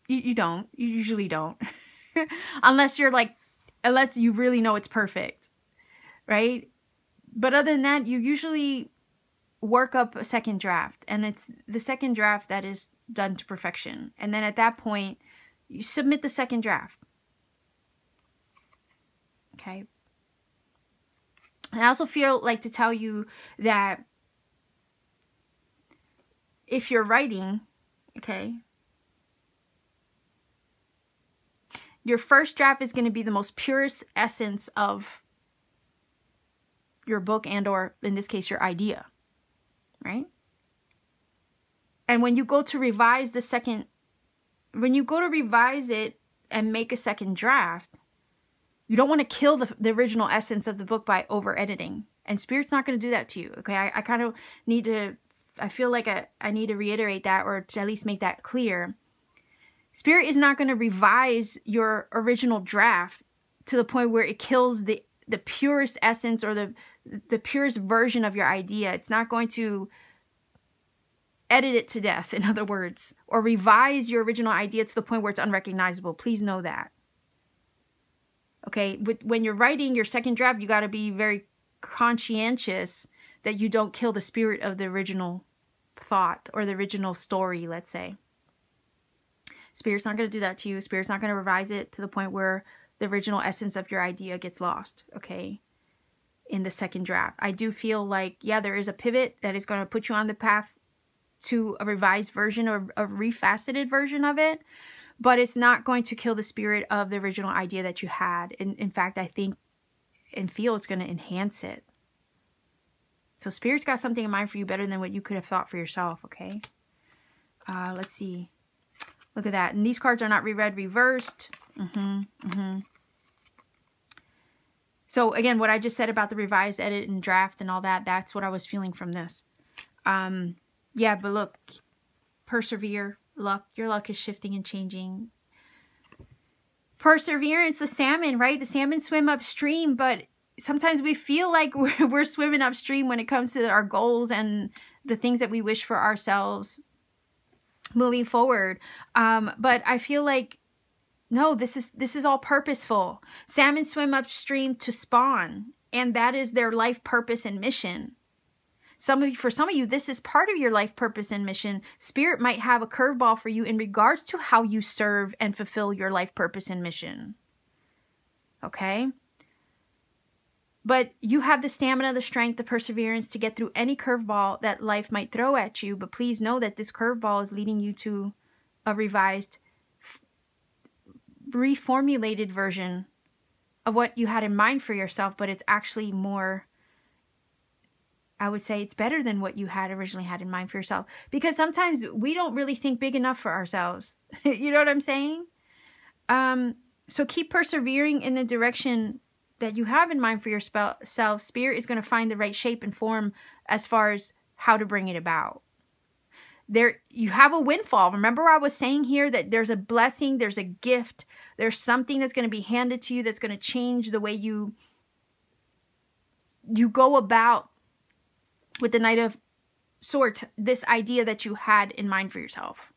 S1: You don't. You usually don't. unless you really know it's perfect, right? But other than that, you usually work up a second draft, and it's the second draft that is done to perfection. And then at that point, you submit the second draft. Okay. And I also feel like to tell you that if you're writing, okay, your first draft is going to be the most purest essence of your book and or, in this case, your idea, right? And when you go to revise it and make a second draft, you don't want to kill the original essence of the book by over editing. And Spirit's not going to do that to you. Okay. I kind of need to, I feel like I need to reiterate that, or to at least make that clear. Spirit is not going to revise your original draft to the point where it kills the purest essence or the purest version of your idea. It's not going to edit it to death, in other words, or revise your original idea to the point where it's unrecognizable. Please know that. Okay, when you're writing your second draft, you got to be very conscientious that you don't kill the spirit of the original thought or the original story, let's say. Spirit's not going to do that to you. Spirit's not going to revise it to the point where the original essence of your idea gets lost, okay, in the second draft. I do feel like, yeah, there is a pivot that is going to put you on the path to a revised version or a refaceted version of it. But it's not going to kill the spirit of the original idea that you had. In fact, I think and feel it's going to enhance it. So Spirit's got something in mind for you better than what you could have thought for yourself, okay? Let's see. Look at that. And these cards are not reread, reversed. So again, what I just said about the revised, edit, and draft and all that, that's what I was feeling from this. Yeah, but look, persevere, luck. Your luck is shifting and changing. Perseverance, the salmon, right? The salmon swim upstream, but sometimes we feel like we're swimming upstream when it comes to our goals and the things that we wish for ourselves moving forward. But I feel like, no, this is all purposeful. Salmon swim upstream to spawn, and that is their life purpose and mission. For some of you, this is part of your life purpose and mission. Spirit might have a curveball for you in regards to how you serve and fulfill your life purpose and mission. Okay? But you have the stamina, the strength, the perseverance to get through any curveball that life might throw at you. But please know that this curveball is leading you to a revised, reformulated version of what you had in mind for yourself. But it's actually more, I would say it's better than what you had originally had in mind for yourself. Because sometimes we don't really think big enough for ourselves. You know what I'm saying? So keep persevering in the direction that you have in mind for yourself. Spirit is going to find the right shape and form as far as how to bring it about. You have a windfall. Remember I was saying here that there's a blessing, there's a gift, there's something that's going to be handed to you that's going to change the way you go about with the Knight of Swords, this idea that you had in mind for yourself.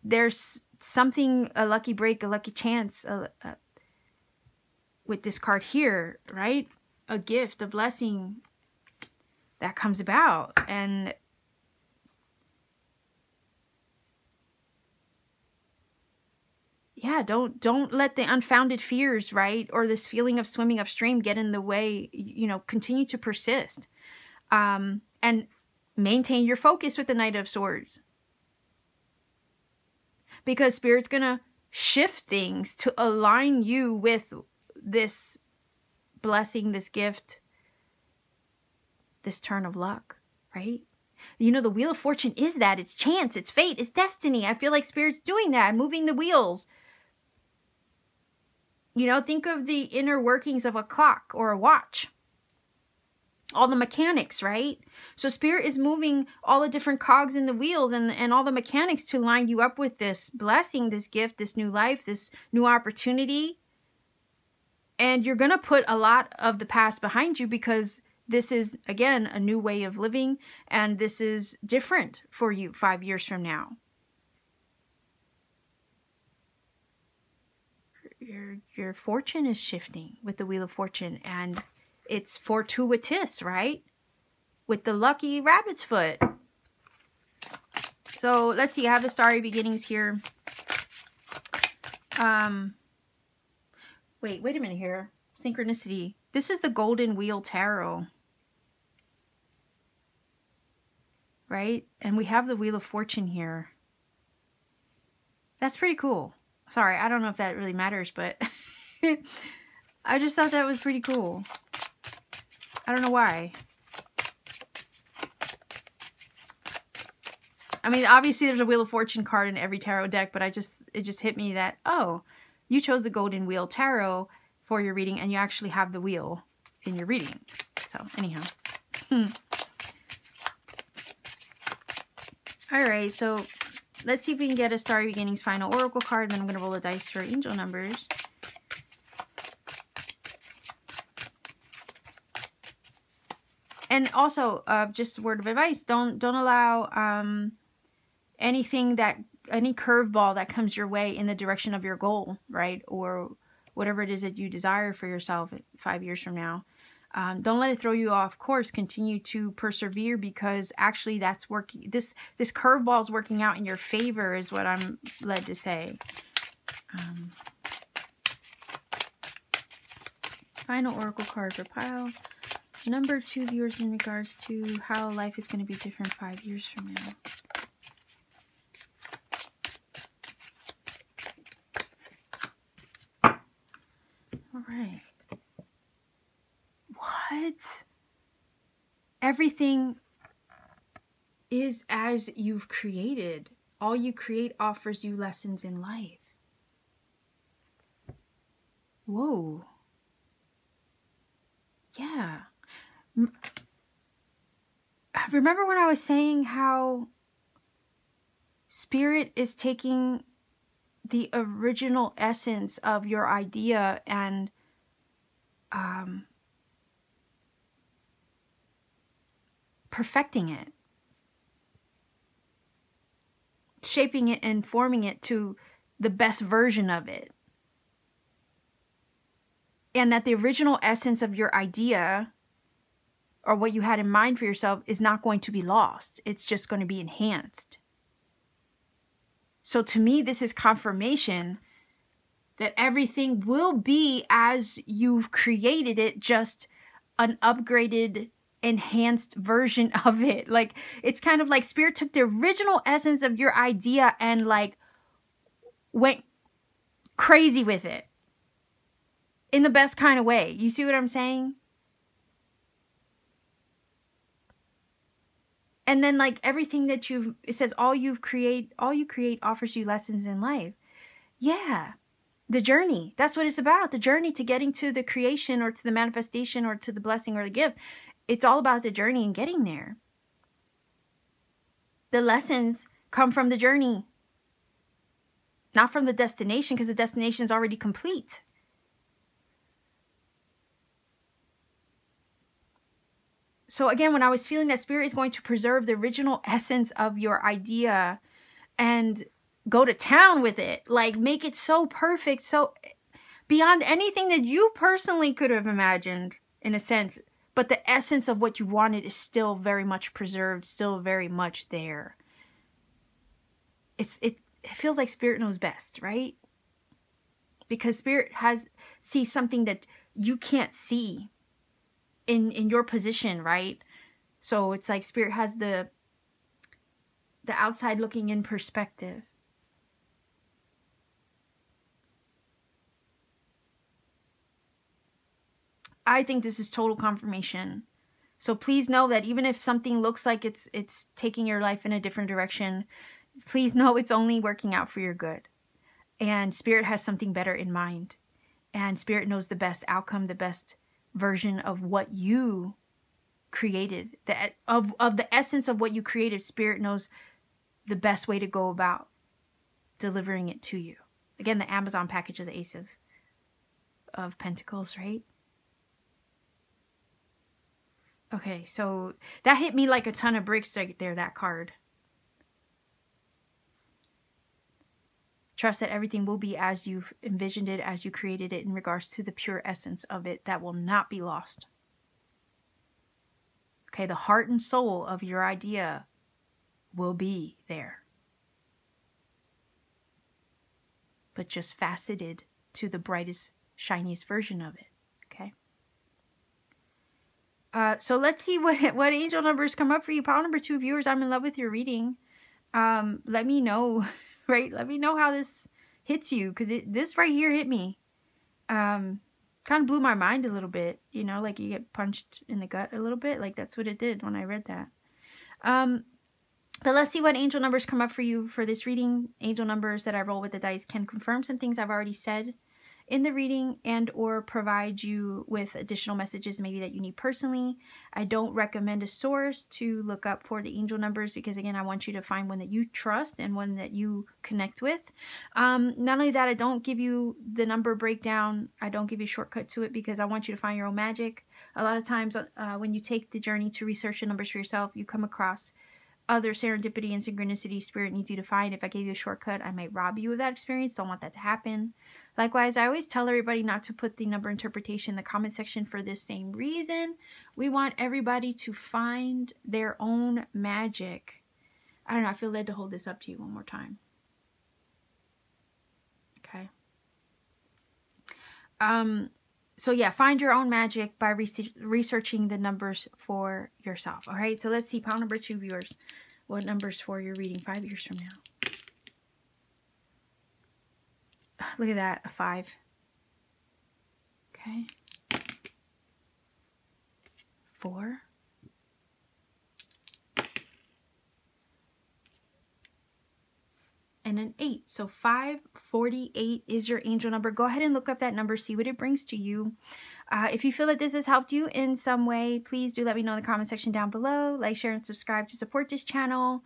S1: There's something, a lucky break, a lucky chance with this card here, right? A gift, a blessing that comes about. And yeah, don't let the unfounded fears, right? Or this feeling of swimming upstream get in the way. You know, continue to persist. And maintain your focus with the Knight of Swords. Because Spirit's going to shift things to align you with this blessing, this gift, this turn of luck, right? You know, the Wheel of Fortune is that. It's chance, it's fate, it's destiny. I feel like Spirit's doing that, moving the wheels. You know, think of the inner workings of a clock or a watch. All the mechanics, right? So Spirit is moving all the different cogs in the wheels and all the mechanics to line you up with this blessing, this gift, this new life, this new opportunity. And you're going to put a lot of the past behind you because this is, again, a new way of living. And this is different for you 5 years from now. Your fortune is shifting with the Wheel of Fortune. And it's fortuitous, right? With the lucky rabbit's foot. So let's see. I have the starry beginnings here. Wait a minute here. Synchronicity. This is the Golden Wheel Tarot. Right? And we have the Wheel of Fortune here. That's pretty cool. Sorry, I don't know if that really matters, but I just thought that was pretty cool. I don't know why. I mean, obviously there's a Wheel of Fortune card in every tarot deck, but it just hit me that, oh, you chose the Golden Wheel Tarot for your reading, and you actually have the wheel in your reading. So, anyhow. Alright, so let's see if we can get a Starry Beginnings final oracle card, then I'm going to roll the dice for angel numbers. And also, just a word of advice, don't allow any curveball that comes your way in the direction of your goal, right? Or whatever it is that you desire for yourself 5 years from now. Don't let it throw you off course. Continue to persevere because actually that's working. This curveball is working out in your favor is what I'm led to say. Final oracle card for pile. Number 2 viewers in regards to how life is going to be different 5 years from now. All right. What? Everything is as you've created. All you create offers you lessons in life. Whoa. Yeah. Remember when I was saying how Spirit is taking the original essence of your idea and perfecting it, shaping it and forming it to the best version of it. And that the original essence of your idea or what you had in mind for yourself is not going to be lost. It's just going to be enhanced. So to me, this is confirmation that everything will be as you've created it, just an upgraded, enhanced version of it. Like, it's kind of like Spirit took the original essence of your idea and like went crazy with it in the best kind of way. You see what I'm saying? And then like everything that it says all you create offers you lessons in life. Yeah. The journey. That's what it's about. The journey to getting to the creation or to the manifestation or to the blessing or the gift. It's all about the journey and getting there. The lessons come from the journey, not from the destination, because the destination is already complete. So again, when I was feeling that Spirit is going to preserve the original essence of your idea and go to town with it, like make it so perfect, so beyond anything that you personally could have imagined, in a sense, but the essence of what you wanted is still very much preserved, still very much there. It feels like Spirit knows best, right? Because Spirit sees something that you can't see in your position, right? So it's like Spirit has the outside looking in perspective. I think this is total confirmation. So please know that even if something looks like it's taking your life in a different direction, please know it's only working out for your good. And Spirit has something better in mind. And Spirit knows the best outcome, the best version of what you created. Of the essence of what you created, Spirit knows the best way to go about delivering it to you. Again, the Amazon package of the Ace of Pentacles, right? Okay, so that hit me like a ton of bricks right there, that card. Trust that everything will be as you've envisioned it, as you created it, in regards to the pure essence of it that will not be lost. Okay, the heart and soul of your idea will be there. But just faceted to the brightest, shiniest version of it. Okay. So let's see what angel numbers come up for you. Pile number 2 viewers, I'm in love with your reading. Let me know, right? Let me know how this hits you, because this right here hit me. Kind of blew my mind a little bit, you know, like you get punched in the gut a little bit. Like that's what it did when I read that. But let's see what angel numbers come up for you for this reading. Angel numbers that I roll with the dice can confirm some things I've already said in the reading and or provide you with additional messages maybe that you need personally. I don't recommend a source to look up for the angel numbers because, again, I want you to find one that you trust and one that you connect with. Not only that, I don't give you the number breakdown. I don't give you a shortcut to it because I want you to find your own magic. A lot of times when you take the journey to research the numbers for yourself, you come across other serendipity and synchronicity Spirit needs you to find. If I gave you a shortcut, I might rob you of that experience. Don't want that to happen. Likewise, I always tell everybody not to put the number interpretation in the comment section for this same reason. We want everybody to find their own magic. I don't know. I feel led to hold this up to you one more time. Okay. So yeah, find your own magic by researching the numbers for yourself. All right. So let's see. Pile number 2 viewers. What numbers for your reading 5 years from now? Look at that. A 5. Okay. 4. and an 8. So 548 is your angel number. Go ahead and look up that number, see what it brings to you. If you feel that this has helped you in some way, please do let me know in the comment section down below. Like, share, and subscribe to support this channel.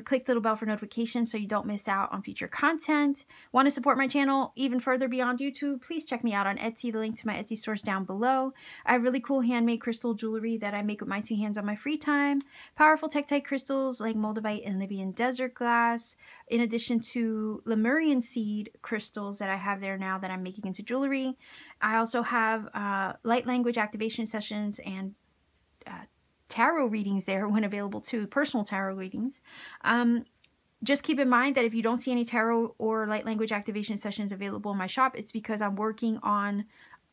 S1: Click the little bell for notifications so you don't miss out on future content. Want to support my channel even further beyond YouTube? Please check me out on Etsy. The link to my Etsy store is down below. I have really cool handmade crystal jewelry that I make with my 2 hands on my free time. Powerful tektite crystals like moldavite and Libyan desert glass. In addition to Lemurian seed crystals that I have there now that I'm making into jewelry. I also have light language activation sessions and tarot readings there when available too, personal tarot readings. Just keep in mind that if you don't see any tarot or light language activation sessions available in my shop, it's because I'm working on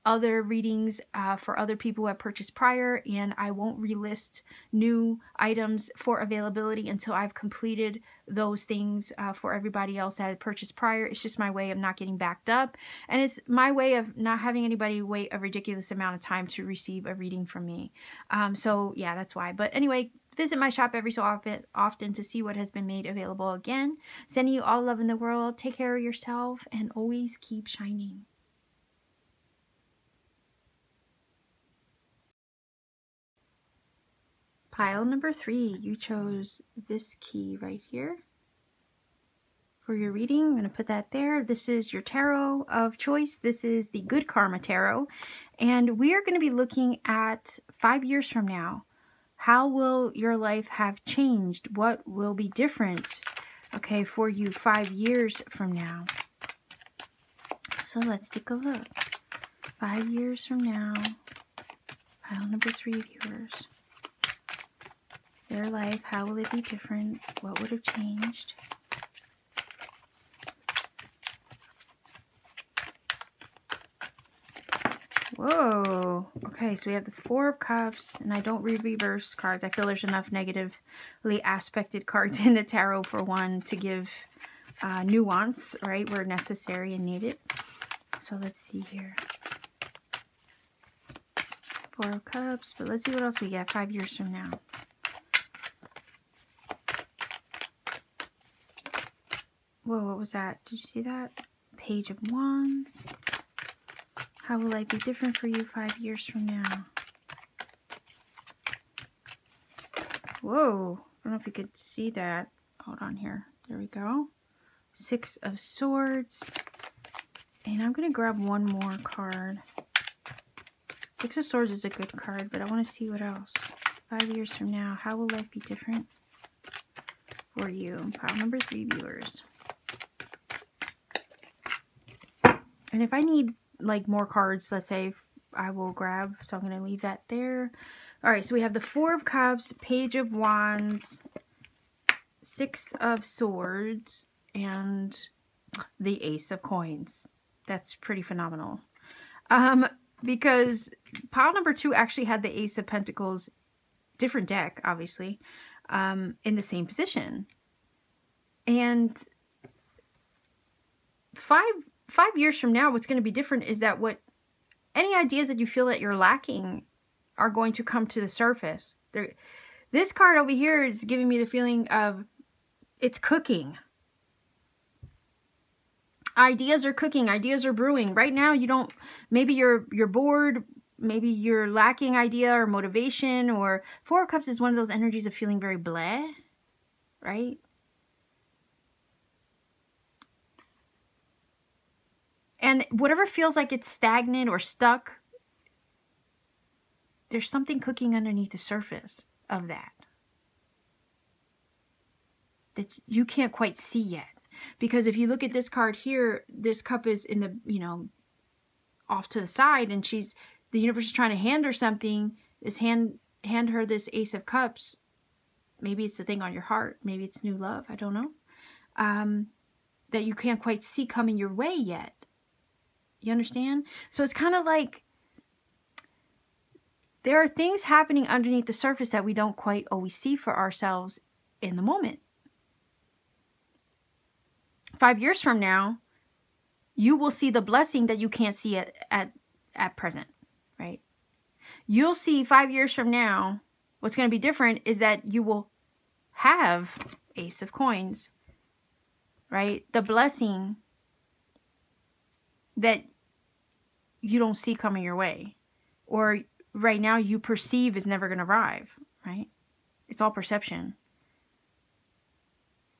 S1: other readings for other people who have purchased prior, and I won't relist new items for availability until I've completed those things for everybody else that had purchased prior. It's just my way of not getting backed up, and it's my way of not having anybody wait a ridiculous amount of time to receive a reading from me. So yeah, that's why. But anyway, visit my shop every so often to see what has been made available again. Sending you all love in the world. Take care of yourself and always keep shining. Pile number 3, you chose this key right here for your reading. I'm going to put that there. This is your tarot of choice. This is the Good Karma Tarot. And we are going to be looking at 5 years from now. How will your life have changed? What will be different, okay, for you 5 years from now? So let's take a look. 5 years from now, pile number 3 viewers. Their life, how will it be different? What would have changed? Whoa. Okay, so we have the 4 of Cups, and I don't read reverse cards. I feel there's enough negatively aspected cards in the tarot for one to give nuance, right, where necessary and needed. So let's see here. 4 of Cups, but let's see what else we get 5 years from now. Whoa, what was that? Did you see that? Page of Wands. How will life be different for you 5 years from now? Whoa, I don't know if you could see that. Hold on here. There we go. 6 of Swords. And I'm going to grab one more card. 6 of Swords is a good card, but I want to see what else. 5 years from now, how will life be different for you? Pile number 3 viewers. And if I need like more cards, let's say, I will grab. So I'm going to leave that there. All right, so we have the 4 of Cups, Page of Wands, 6 of Swords, and the Ace of Coins. That's pretty phenomenal. Because pile number 2 actually had the Ace of Pentacles, different deck, obviously, in the same position. And 5 years from now, what's going to be different is that any ideas that you feel that you're lacking are going to come to the surface. This card over here is giving me the feeling of it's cooking. Ideas are cooking. Ideas are brewing. Right now, you don't, maybe you're bored. Maybe you're lacking idea or motivation, or 4 of Cups is one of those energies of feeling very bleh, right? And whatever feels like it's stagnant or stuck, there's something cooking underneath the surface of that you can't quite see yet. Because if you look at this card here, this cup is in the, you know, off to the side, and the universe is trying to hand her something, hand her this Ace of Cups. Maybe it's the thing on your heart. Maybe it's new love. I don't know. That you can't quite see coming your way yet. You understand? So it's kind of like there are things happening underneath the surface that we don't quite always see for ourselves in the moment. 5 years from now, you will see the blessing that you can't see at present, right? You'll see 5 years from now, what's going to be different is that you will have Ace of Coins, right? The blessing that you don't see coming your way, or right now you perceive is never going to arrive, right? It's all perception.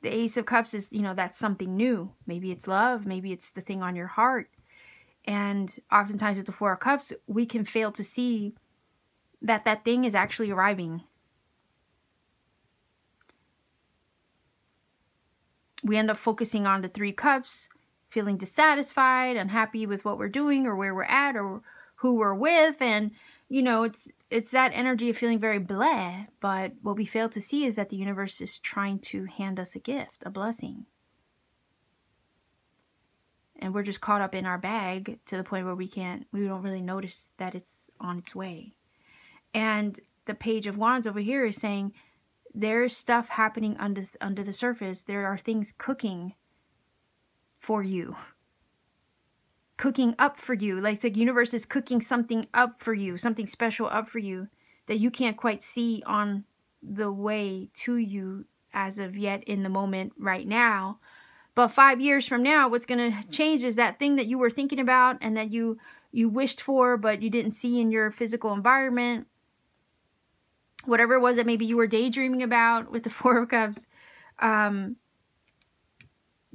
S1: The Ace of Cups is, that's something new. Maybe it's love. Maybe it's the thing on your heart. And oftentimes with the Four of Cups, we can fail to see that that thing is actually arriving. We end up focusing on the Three Cups, feeling dissatisfied, unhappy with what we're doing or where we're at or who we're with. And, it's that energy of feeling very bleh. But what we fail to see is that the universe is trying to hand us a gift, a blessing. And we're just caught up in our bag to the point where we don't really notice that it's on its way. And the Page of Wands over here is saying there's stuff happening under the surface. There are things cooking for you. Cooking up for you. Like the universe is cooking something up for you. Something special up for you that you can't quite see on the way to you as of yet in the moment right now. But 5 years from now, what's going to change is that thing that you were thinking about and that you wished for, but you didn't see in your physical environment. Whatever it was that maybe you were daydreaming about with the Four of Cups. The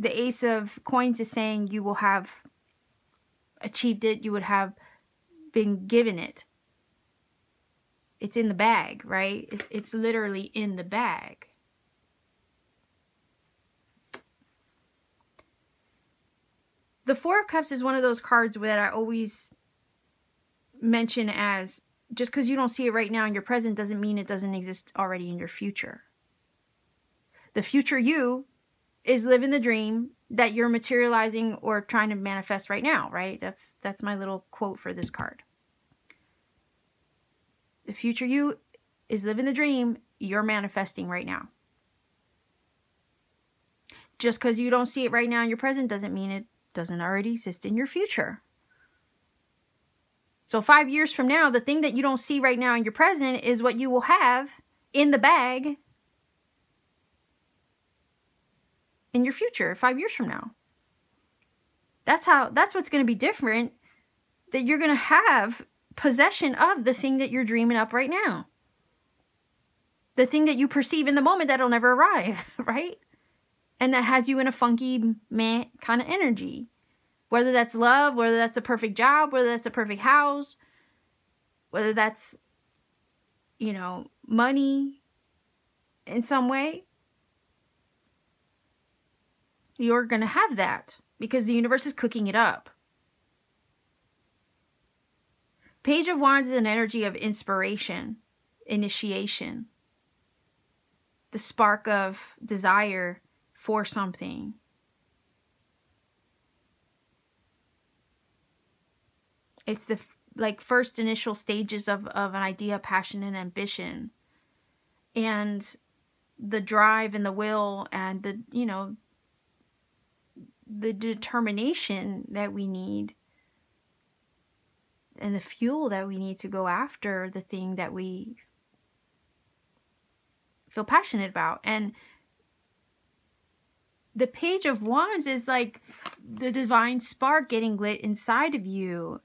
S1: Ace of Coins is saying you will have achieved it. You would have been given it. It's in the bag, right? It's literally in the bag. The Four of Cups is one of those cards that I always mention as, just because you don't see it right now in your present doesn't mean it doesn't exist already in your future. The future you is living the dream that you're materializing or trying to manifest right now, right? That's my little quote for this card. The future you is living the dream you're manifesting right now. Just because you don't see it right now in your present doesn't mean it doesn't already exist in your future. So 5 years from now, the thing that you don't see right now in your present is what you will have in the bag in your future 5 years from now. That's what's going to be different, that you're going to have possession of the thing that you're dreaming up right now. The thing that you perceive in the moment that'll never arrive, right? And that has you in a funky meh kind of energy. Whether that's love, whether that's a perfect job, whether that's a perfect house, whether that's, money in some way. You're going to have that because the universe is cooking it up. Page of Wands is an energy of inspiration, initiation, the spark of desire for something. It's the first initial stages of an idea, passion, and ambition. And the drive and the will and the determination that we need and the fuel that we need to go after the thing that we feel passionate about. And the Page of Wands is like the divine spark getting lit inside of you,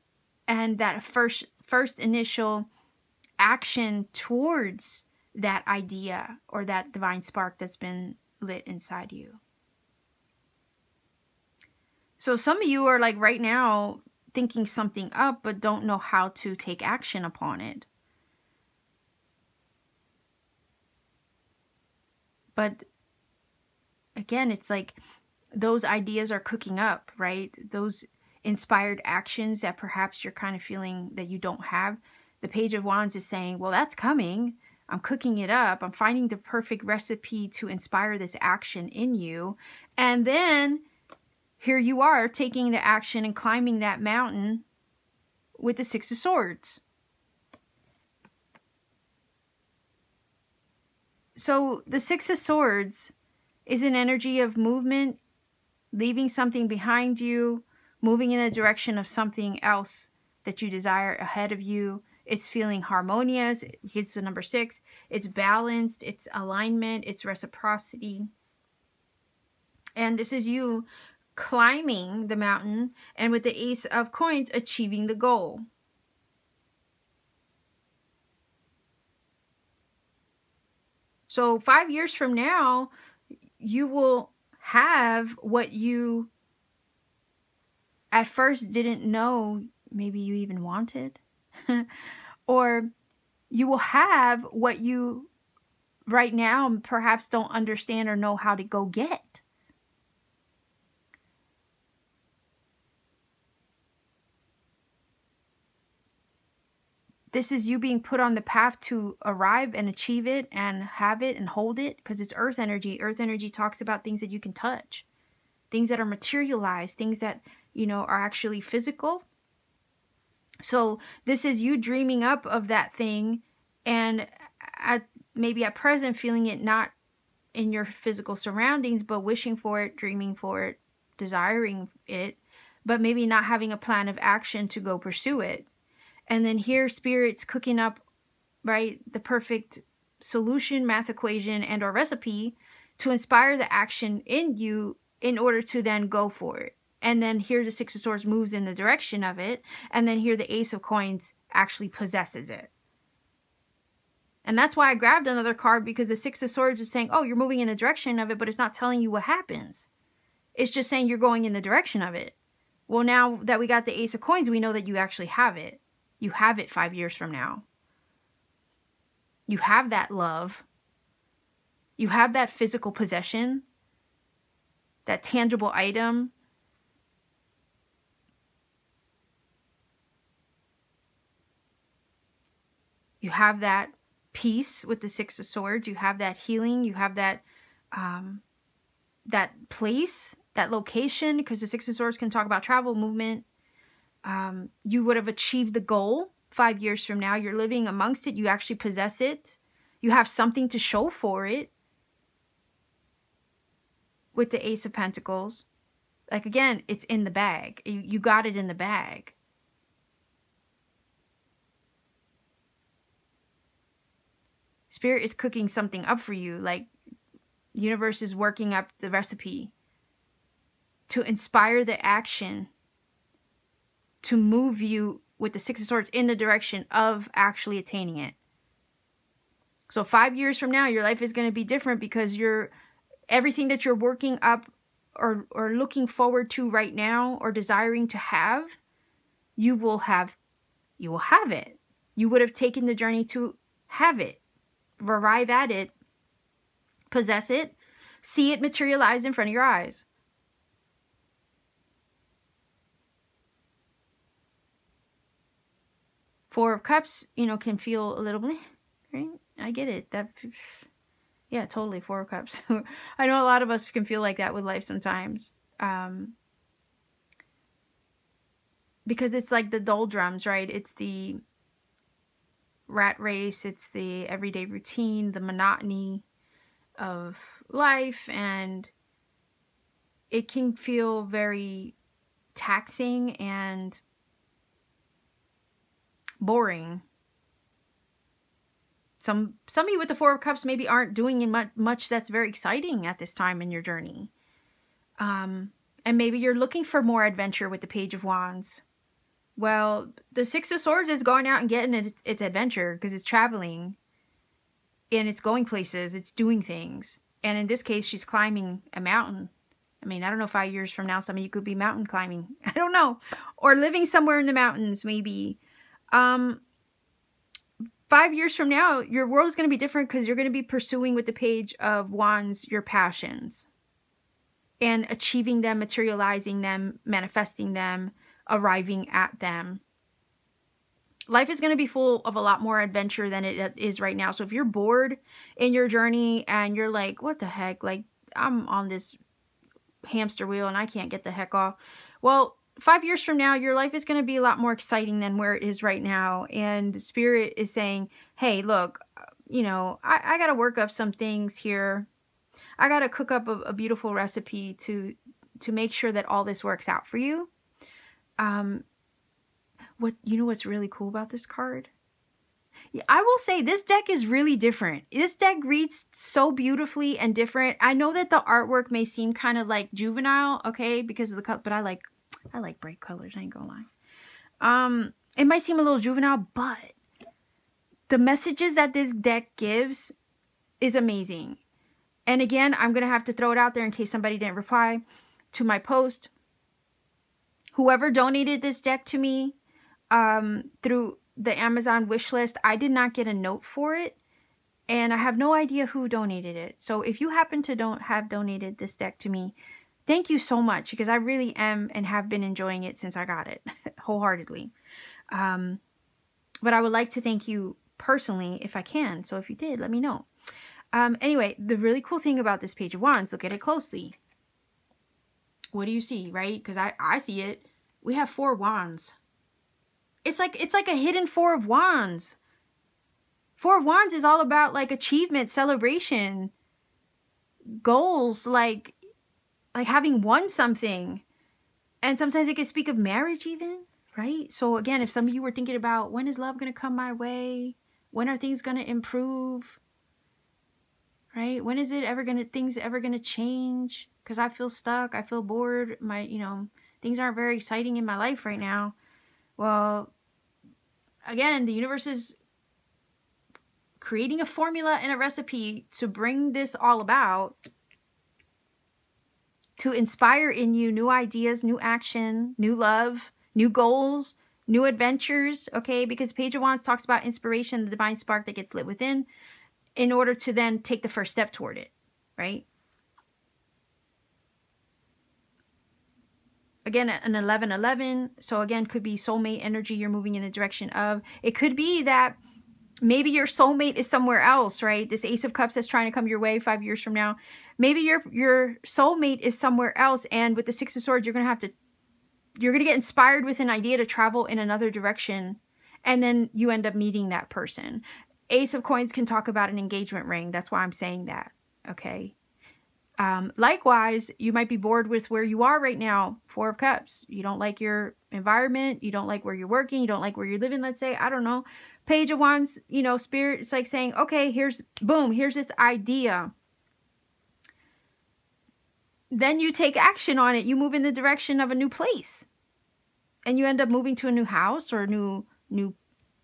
S1: and that first initial action towards that idea or that divine spark that's been lit inside you. So some of you are like right now thinking something up but don't know how to take action upon it. But again, it's like those ideas are cooking up, right? Those inspired actions that perhaps you're kind of feeling that you don't have. The Page of Wands is saying, well, that's coming. I'm cooking it up. I'm finding the perfect recipe to inspire this action in you. And then here you are taking the action and climbing that mountain with the Six of Swords. So the Six of Swords is an energy of movement, leaving something behind you, moving in the direction of something else that you desire ahead of you. It's feeling harmonious. It's the number 6. It's balanced. It's alignment. It's reciprocity. And this is you climbing the mountain, and with the Ace of Coins, achieving the goal. So 5 years from now, you will have what you at first didn't know maybe you even wanted. Or you will have what you right now perhaps don't understand or know how to go get. This is you being put on the path to arrive and achieve it and have it and hold it, because it's earth energy. Earth energy talks about things that you can touch, things that are materialized, things that, you know, are actually physical. So this is you dreaming up of that thing, and maybe at present feeling it not in your physical surroundings, but wishing for it, dreaming for it, desiring it, but maybe not having a plan of action to go pursue it. And then here Spirit's cooking up, right, the perfect solution, math equation, and or recipe to inspire the action in you in order to then go for it. And then here the Six of Swords moves in the direction of it. And then here the Ace of Coins actually possesses it. And that's why I grabbed another card, because the Six of Swords is saying, oh, you're moving in the direction of it, but it's not telling you what happens. It's just saying you're going in the direction of it. Well, now that we got the Ace of Coins, we know that you actually have it. You have it 5 years from now. You have that love. You have that physical possession, that tangible item. You have that peace with the Six of Swords. You have that healing. You have that that place, that location, because the Six of Swords can talk about travel, movement. You would have achieved the goal 5 years from now. You're living amongst it. You actually possess it. You have something to show for it. With the Ace of Pentacles. Like, again, it's in the bag. You got it in the bag. Spirit is cooking something up for you. Like, universe is working up the recipe to inspire the action, to move you with the Six of Swords in the direction of actually attaining it. So 5 years from now, your life is going to be different, because everything that you're working up or looking forward to right now or desiring to have, you will have it. You would have taken the journey to have it, arrive at it, possess it, see it materialize in front of your eyes. Four of Cups, you know, can feel a little bit, right? I get it. Yeah, totally. Four of Cups. I know a lot of us can feel like that with life sometimes. Because it's like the doldrums, right? It's the rat race. It's the everyday routine, the monotony of life. And it can feel very taxing and boring. Some of you with the Four of Cups maybe aren't doing much that's very exciting at this time in your journey. And maybe you're looking for more adventure with the Page of Wands. Well, the Six of Swords is going out and getting its adventure, because it's traveling. And it's going places. It's doing things. And in this case, she's climbing a mountain. I mean, I don't know, 5 years from now, some of you could be mountain climbing. I don't know. Or living somewhere in the mountains, maybe. 5 years from now, your world is going to be different, because you're going to be pursuing with the Page of Wands your passions. And achieving them, materializing them, manifesting them, arriving at them. Life is going to be full of a lot more adventure than it is right now. So if you're bored in your journey and you're like, what the heck? Like, I'm on this hamster wheel and I can't get the heck off. Well, 5 years from now, your life is going to be a lot more exciting than where it is right now. And Spirit is saying, hey, look, you know, I got to work up some things here. I got to cook up a beautiful recipe to make sure that all this works out for you. You know what's really cool about this card? I will say this deck is really different. This deck reads so beautifully and different. I know that the artwork may seem kind of like juvenile, okay, because of the color, but I like bright colors, I ain't gonna lie. It might seem a little juvenile, but the messages that this deck gives is amazing. And again, I'm gonna have to throw it out there in case somebody didn't reply to my post. Whoever donated this deck to me through the Amazon wish list, I did not get a note for it, and I have no idea who donated it. So if you happen to have donated this deck to me, thank you so much, because I really am and have been enjoying it since I got it wholeheartedly. But I would like to thank you personally if I can. So if you did, let me know. Anyway, the really cool thing about this Page of Wands, look at it closely. What do you see, right? Because I see it. We have 4 wands. It's like a hidden 4 of wands. 4 of wands is all about like achievement, celebration, goals, like having won something. And sometimes it can speak of marriage even, right? So again, if some of you were thinking about, when is love going to come my way? When are things going to improve? Right? When is it things ever going to change? Because I feel stuck. I feel bored. Things aren't very exciting in my life right now. Well, again, the universe is creating a formula and a recipe to bring this all about, to inspire in you new ideas, new action, new love, new goals, new adventures, okay? Because Page of Wands talks about inspiration, the divine spark that gets lit within, in order to then take the first step toward it, right? Again, an 11-11. So again, could be soulmate energy you're moving in the direction of. It could be that maybe your soulmate is somewhere else, right? This Ace of Cups that's trying to come your way 5 years from now. Maybe your soulmate is somewhere else, and with the Six of Swords, you're going to get inspired with an idea to travel in another direction, and then you end up meeting that person. Ace of Coins can talk about an engagement ring. That's why I'm saying that, okay? Likewise, you might be bored with where you are right now. 4 of Cups. You don't like your environment. You don't like where you're working. You don't like where you're living, let's say. I don't know. Page of Wands, Spirit, it's like saying, okay, here's this idea. Then you take action on it. You move in the direction of a new place. And you end up moving to a new house or a new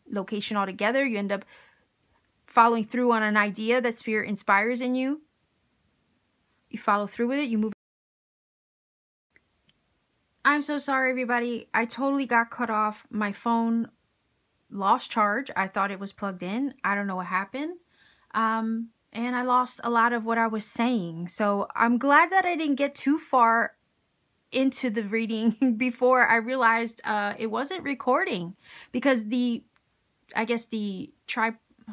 S1: location altogether. You end up following through on an idea that Spirit inspires in you. You follow through with it. You move. I'm so sorry, everybody. I totally got cut off. My phone lost charge. I thought it was plugged in. I don't know what happened. And I lost a lot of what I was saying. So I'm glad that I didn't get too far into the reading before I realized it wasn't recording, because I guess the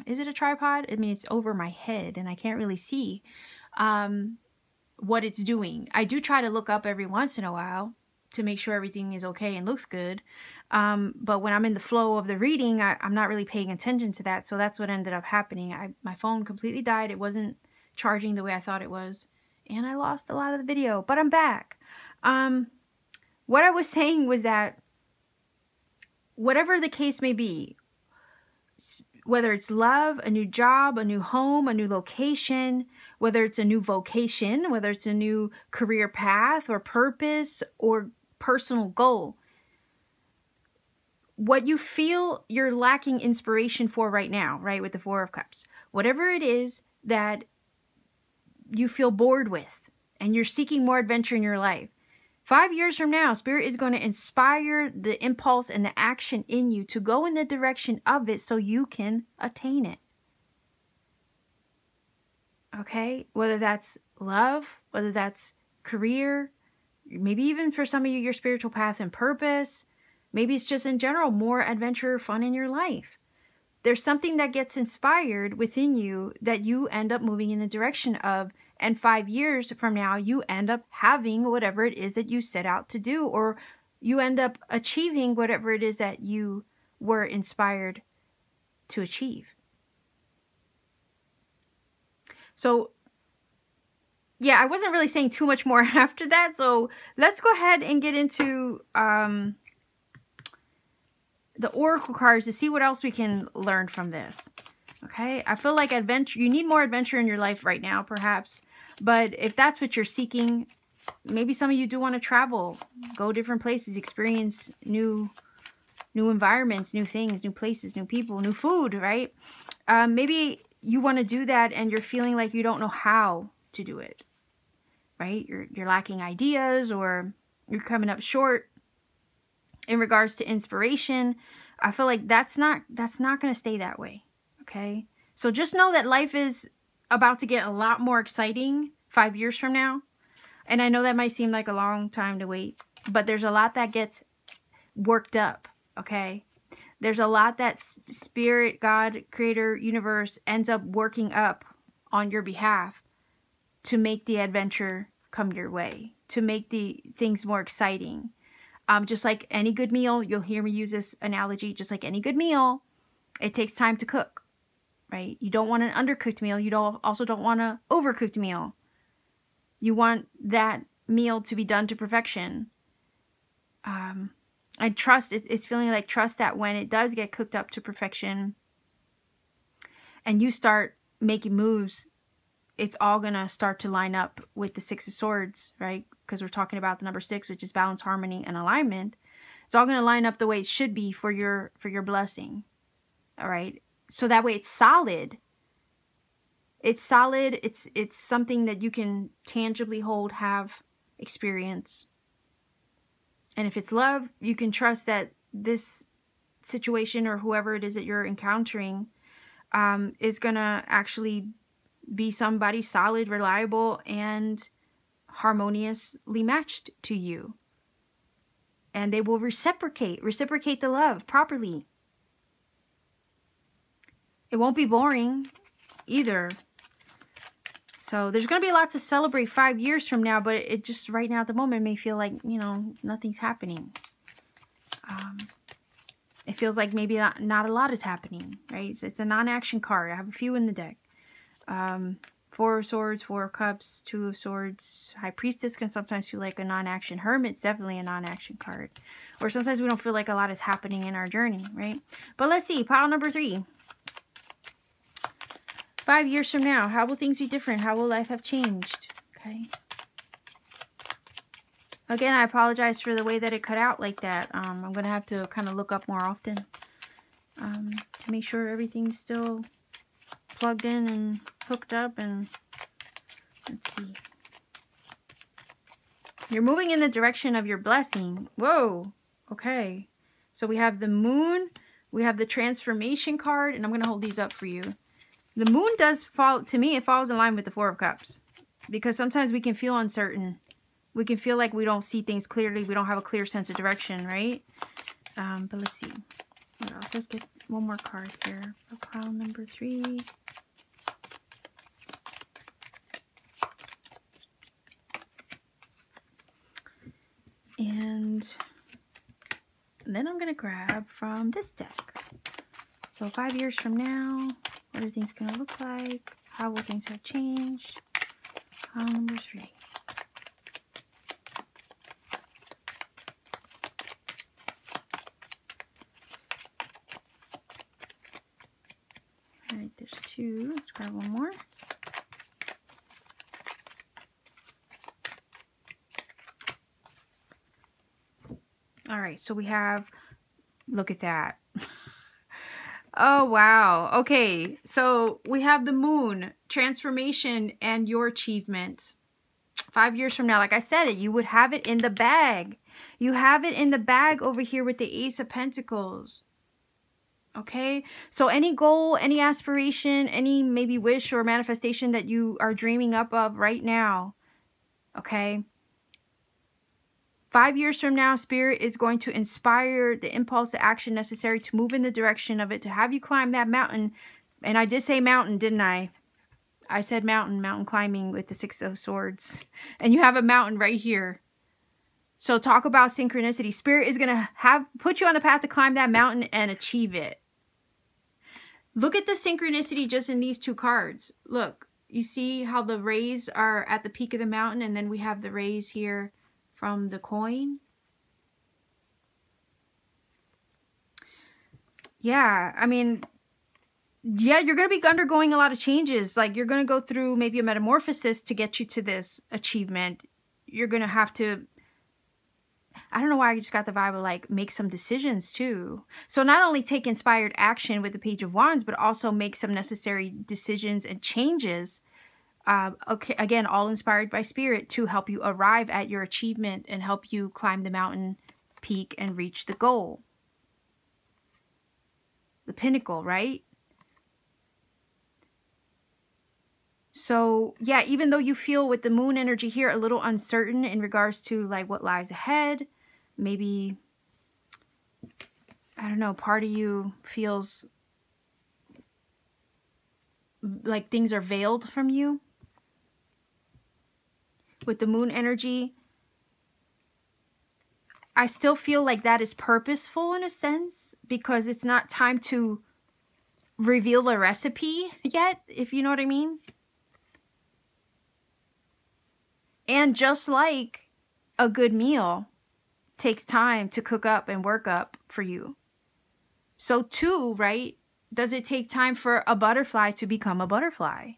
S1: is it a tripod? I mean, it's over my head and I can't really see what it's doing. I do try to look up every once in a while to make sure everything is okay and looks good. But when I'm in the flow of the reading, I'm not really paying attention to that. So that's what ended up happening. My phone completely died. It wasn't charging the way I thought it was. And I lost a lot of the video, but I'm back. What I was saying was that whatever the case may be, whether it's love, a new job, a new home, a new location, whether it's a new vocation, whether it's a new career path or purpose or personal goal, what you feel you're lacking inspiration for right now, right, with the 4 of Cups, whatever it is that you feel bored with and you're seeking more adventure in your life, 5 years from now, Spirit is going to inspire the impulse and the action in you to go in the direction of it so you can attain it. Okay? Whether that's love, whether that's career, maybe even for some of you, your spiritual path and purpose. Maybe it's just in general, more adventure, fun in your life. There's something that gets inspired within you that you end up moving in the direction of. And 5 years from now, you end up having whatever it is that you set out to do, or you end up achieving whatever it is that you were inspired to achieve. So, yeah, I wasn't really saying too much more after that. So let's go ahead and get into the Oracle cards to see what else we can learn from this. Okay, I feel like adventure, you need more adventure in your life right now, perhaps. But if that's what you're seeking, maybe some of you do want to travel, go different places, experience new environments, new things, new places, new people, new food, right? Maybe you want to do that and you're feeling like you don't know how to do it, right? You're lacking ideas, or you're coming up short in regards to inspiration. I feel like that's not going to stay that way. Okay, so just know that life is about to get a lot more exciting 5 years from now. And I know that might seem like a long time to wait, but there's a lot that gets worked up, okay? There's a lot that Spirit, God, Creator, Universe ends up working up on your behalf to make the adventure come your way, to make the things more exciting. Just like any good meal, you'll hear me use this analogy, just like any good meal, it takes time to cook. Right? You don't want an undercooked meal. You also don't want an overcooked meal. You want that meal to be done to perfection. And trust, it's feeling like trust that when it does get cooked up to perfection and you start making moves, it's all going to start to line up with the Six of Swords, right? Because we're talking about the number 6, which is balance, harmony, and alignment. It's all going to line up the way it should be for your blessing. All right? So that way it's solid. It's solid. It's something that you can tangibly hold, have, experience. And if it's love, you can trust that this situation or whoever it is that you're encountering is going to actually be somebody solid, reliable, and harmoniously matched to you. And they will reciprocate the love properly. It won't be boring either. So there's going to be a lot to celebrate 5 years from now, but it just right now at the moment may feel like, you know, nothing's happening. It feels like maybe not a lot is happening, right? It's a non-action card. I have a few in the deck. 4 of Swords, 4 of Cups, 2 of Swords. High Priestess can sometimes feel like a non-action. Hermit's definitely a non-action card. Or sometimes we don't feel like a lot is happening in our journey, right? But let's see. Pile number 3. 5 years from now, how will things be different? How will life have changed? Okay. Again, I apologize for the way that it cut out like that. I'm going to have to kind of look up more often to make sure everything's still plugged in and hooked up. And let's see. You're moving in the direction of your blessing. Whoa. Okay. So we have the Moon. We have the Transformation card. And I'm going to hold these up for you. The Moon does fall, to me, it falls in line with the 4 of Cups. Because sometimes we can feel uncertain. We can feel like we don't see things clearly. We don't have a clear sense of direction, right? But let's see. What else? Let's get one more card here. Pile number 3. And then I'm going to grab from this deck. So 5 years from now, what are things going to look like? How will things have changed? Pile number 3. All right, there's 2. Let's grab one more. All right, so we have, look at that. Oh, wow. Okay, so we have the Moon, transformation, and your achievement. 5 years from now, like I said, you would have it in the bag. You have it in the bag over here with the Ace of Pentacles. Okay, so any goal, any aspiration, any maybe wish or manifestation that you are dreaming up of right now, okay? 5 years from now, Spirit is going to inspire the impulse to action necessary to move in the direction of it, to have you climb that mountain. And I did say mountain, didn't I? I said mountain climbing with the 6 of Swords. And you have a mountain right here. So talk about synchronicity. Spirit is going to put you on the path to climb that mountain and achieve it. Look at the synchronicity just in these 2 cards. Look, you see how the rays are at the peak of the mountain, and then we have the rays here from the coin. yeah, I mean, yeah, you're going to be undergoing a lot of changes. Like, you're going to go through maybe a metamorphosis to get you to this achievement. You're going to have to, I don't know why I just got the vibe of like make some decisions too. So not only take inspired action with the Page of Wands, but also make some necessary decisions and changes. Okay, again, all inspired by spirit to help you arrive at your achievement and help you climb the mountain peak and reach the goal. The pinnacle, right? So yeah, even though you feel with the moon energy here a little uncertain in regards to like what lies ahead, maybe, I don't know, part of you feels like things are veiled from you. With the moon energy, I still feel like that is purposeful in a sense, because it's not time to reveal the recipe yet, if you know what I mean. And just like a good meal takes time to cook up and work up for you, so too, right, does it take time for a butterfly to become a butterfly.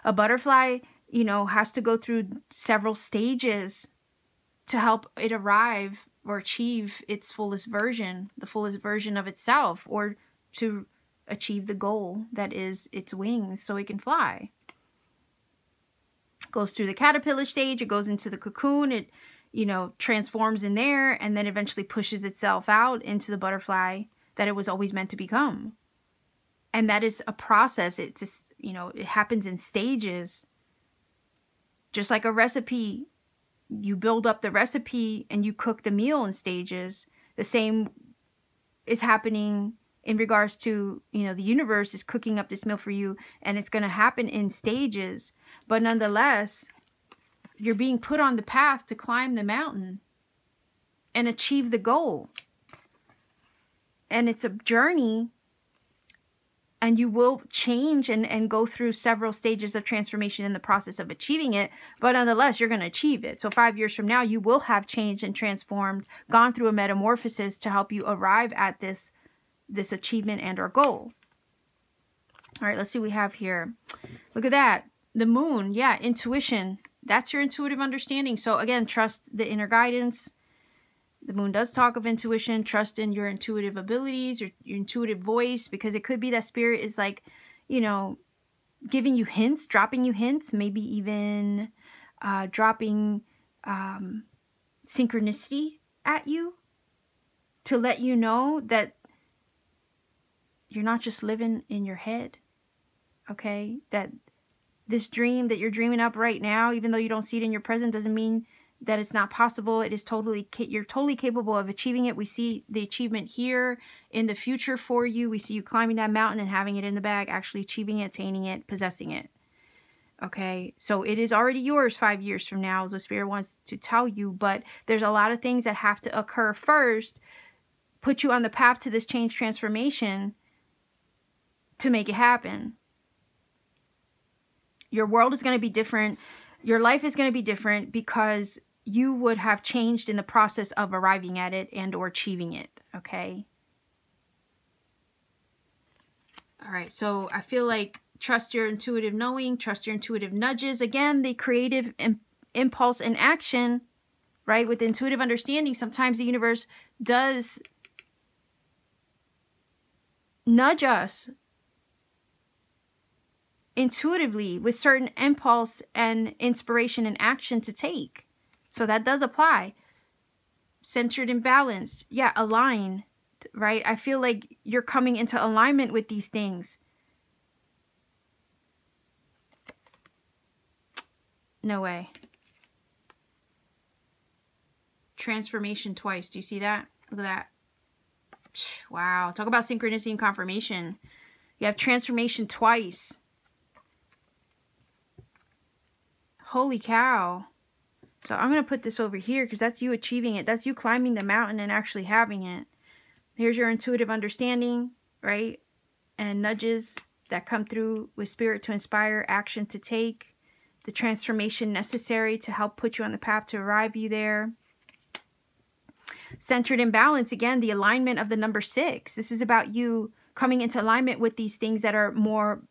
S1: A butterfly, you know, has to go through several stages to help it arrive or achieve its fullest version, the fullest version of itself, or to achieve the goal that is its wings so it can fly. It goes through the caterpillar stage, it goes into the cocoon, it, you know, transforms in there, and then eventually pushes itself out into the butterfly that it was always meant to become. And that is a process. It just, you know, it happens in stages. Just like a recipe, you build up the recipe and you cook the meal in stages. The same is happening in regards to, you know, the universe is cooking up this meal for you, and it's going to happen in stages. But nonetheless, you're being put on the path to climb the mountain and achieve the goal. And it's a journey, and you will change and go through several stages of transformation in the process of achieving it. But nonetheless, you're going to achieve it. So 5 years from now, you will have changed and transformed, gone through a metamorphosis to help you arrive at this achievement and or goal. All right, let's see what we have here. Look at that. The moon, yeah, intuition. That's your intuitive understanding. So again, trust the inner guidance. The moon does talk of intuition. Trust in your intuitive abilities, your intuitive voice, because it could be that spirit is like, you know, giving you hints, dropping you hints, maybe even dropping synchronicity at you to let you know that you're not just living in your head, okay? That this dream that you're dreaming up right now, even though you don't see it in your present, doesn't mean that it's not possible. It is totally, you're totally capable of achieving it. We see the achievement here in the future for you. We see you climbing that mountain and having it in the bag, actually achieving it, attaining it, possessing it. Okay, so it is already yours 5 years from now, is what Spirit wants to tell you. But there's a lot of things that have to occur first, put you on the path to this change transformation to make it happen. Your world is going to be different. Your life is going to be different because you would have changed in the process of arriving at it and or achieving it, okay? All right, so I feel like trust your intuitive knowing, trust your intuitive nudges. Again, the creative impulse and action, right? With intuitive understanding, sometimes the universe does nudge us intuitively with certain impulse and inspiration and action to take. So that does apply. Centered and balanced. Yeah, align, right? I feel like you're coming into alignment with these things. No way. Transformation twice. Do you see that? Look at that. Wow. Talk about synchronicity and confirmation. You have transformation twice. Holy cow. So I'm going to put this over here because that's you achieving it. That's you climbing the mountain and actually having it. Here's your intuitive understanding, right? And nudges that come through with Spirit to inspire, action to take, the transformation necessary to help put you on the path to arrive you there. centered in balance. Again, the alignment of the number 6. This is about you coming into alignment with these things that are more,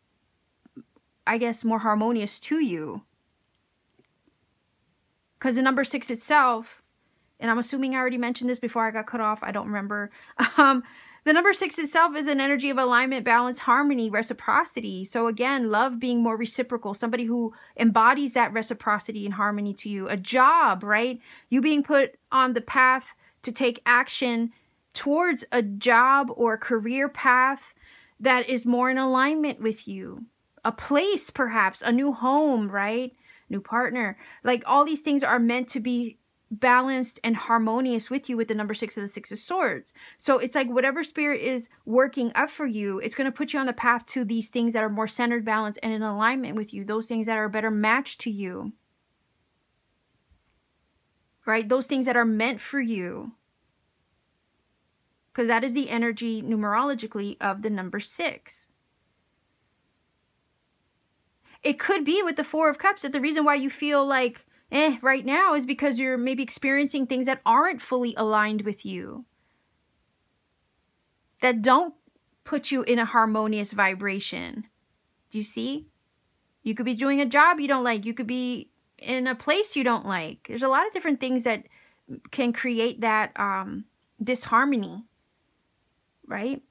S1: I guess, more harmonious to you. Because the number 6 itself, and I'm assuming I already mentioned this before I got cut off, I don't remember. The number 6 itself is an energy of alignment, balance, harmony, reciprocity. So again, love being more reciprocal, somebody who embodies that reciprocity and harmony to you. A job, right? You being put on the path to take action towards a job or career path that is more in alignment with you. A place, perhaps, a new home, right? New partner. Like, all these things are meant to be balanced and harmonious with you with the number 6 of the 6 of Swords. So it's like whatever spirit is working up for you, it's going to put you on the path to these things that are more centered, balanced, and in alignment with you. Those things that are a better match to you. Right? Those things that are meant for you. Because that is the energy numerologically of the number 6. It could be with the 4 of Cups that the reason why you feel like right now is because you're maybe experiencing things that aren't fully aligned with you. That don't put you in a harmonious vibration. Do you see? You could be doing a job you don't like. You could be in a place you don't like. There's a lot of different things that can create that disharmony. Right?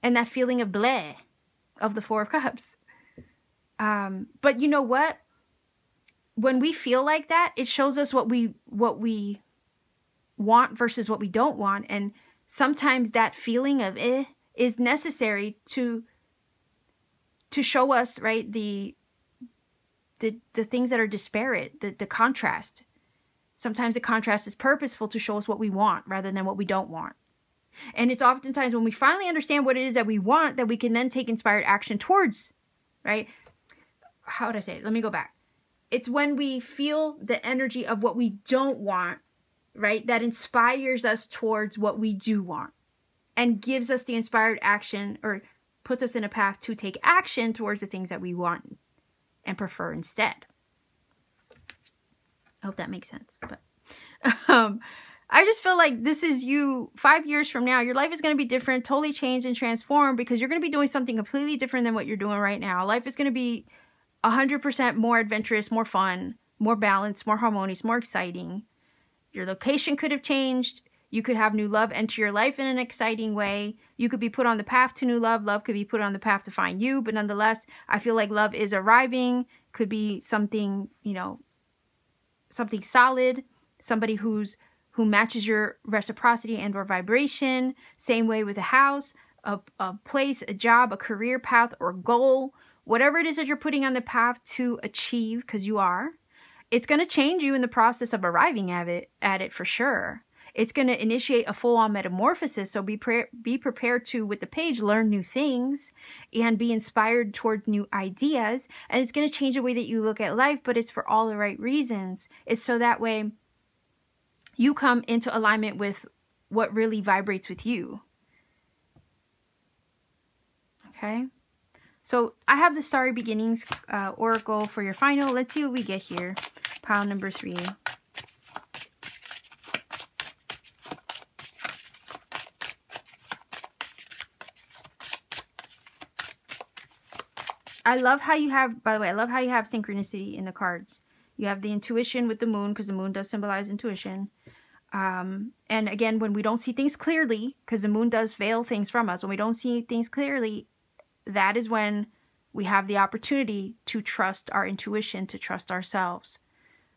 S1: And that feeling of bleh of the 4 of Cups. But you know what? When we feel like that, it shows us what we want versus what we don't want. And sometimes that feeling of is necessary to show us, right, the things that are disparate, the contrast. Sometimes the contrast is purposeful to show us what we want rather than what we don't want. And it's oftentimes when we finally understand what it is that we want that we can then take inspired action towards, right? How would I say it? Let me go back. It's when we feel the energy of what we don't want, right, that inspires us towards what we do want and gives us the inspired action, or puts us in a path to take action towards the things that we want and prefer instead. I hope that makes sense. But I just feel like this is you 5 years from now. Your life is going to be different, totally changed and transformed, because you're going to be doing something completely different than what you're doing right now. Life is going to be 100% more adventurous, more fun, more balanced, more harmonious, more exciting. Your location could have changed. You could have new love enter your life in an exciting way. You could be put on the path to new love. Love could be put on the path to find you. But nonetheless, I feel like love is arriving. Could be something, you know, something solid. Somebody who matches your reciprocity and or vibration. Same way with a house, a place, a job, a career path, or goal. Whatever it is that you're putting on the path to achieve, because you are, it's going to change you in the process of arriving at it for sure. It's going to initiate a full-on metamorphosis. So be prepared to, with the page, learn new things and be inspired toward new ideas. And it's going to change the way that you look at life, but it's for all the right reasons. It's so that way you come into alignment with what really vibrates with you. Okay? So I have the Starry Beginnings Oracle for your final. Let's see what we get here. Pile number 3. I love how you have, by the way, I love how you have synchronicity in the cards. You have the intuition with the moon, because the moon does symbolize intuition. And again, when we don't see things clearly, because the moon does veil things from us, when we don't see things clearly, that is when we have the opportunity to trust our intuition, to trust ourselves.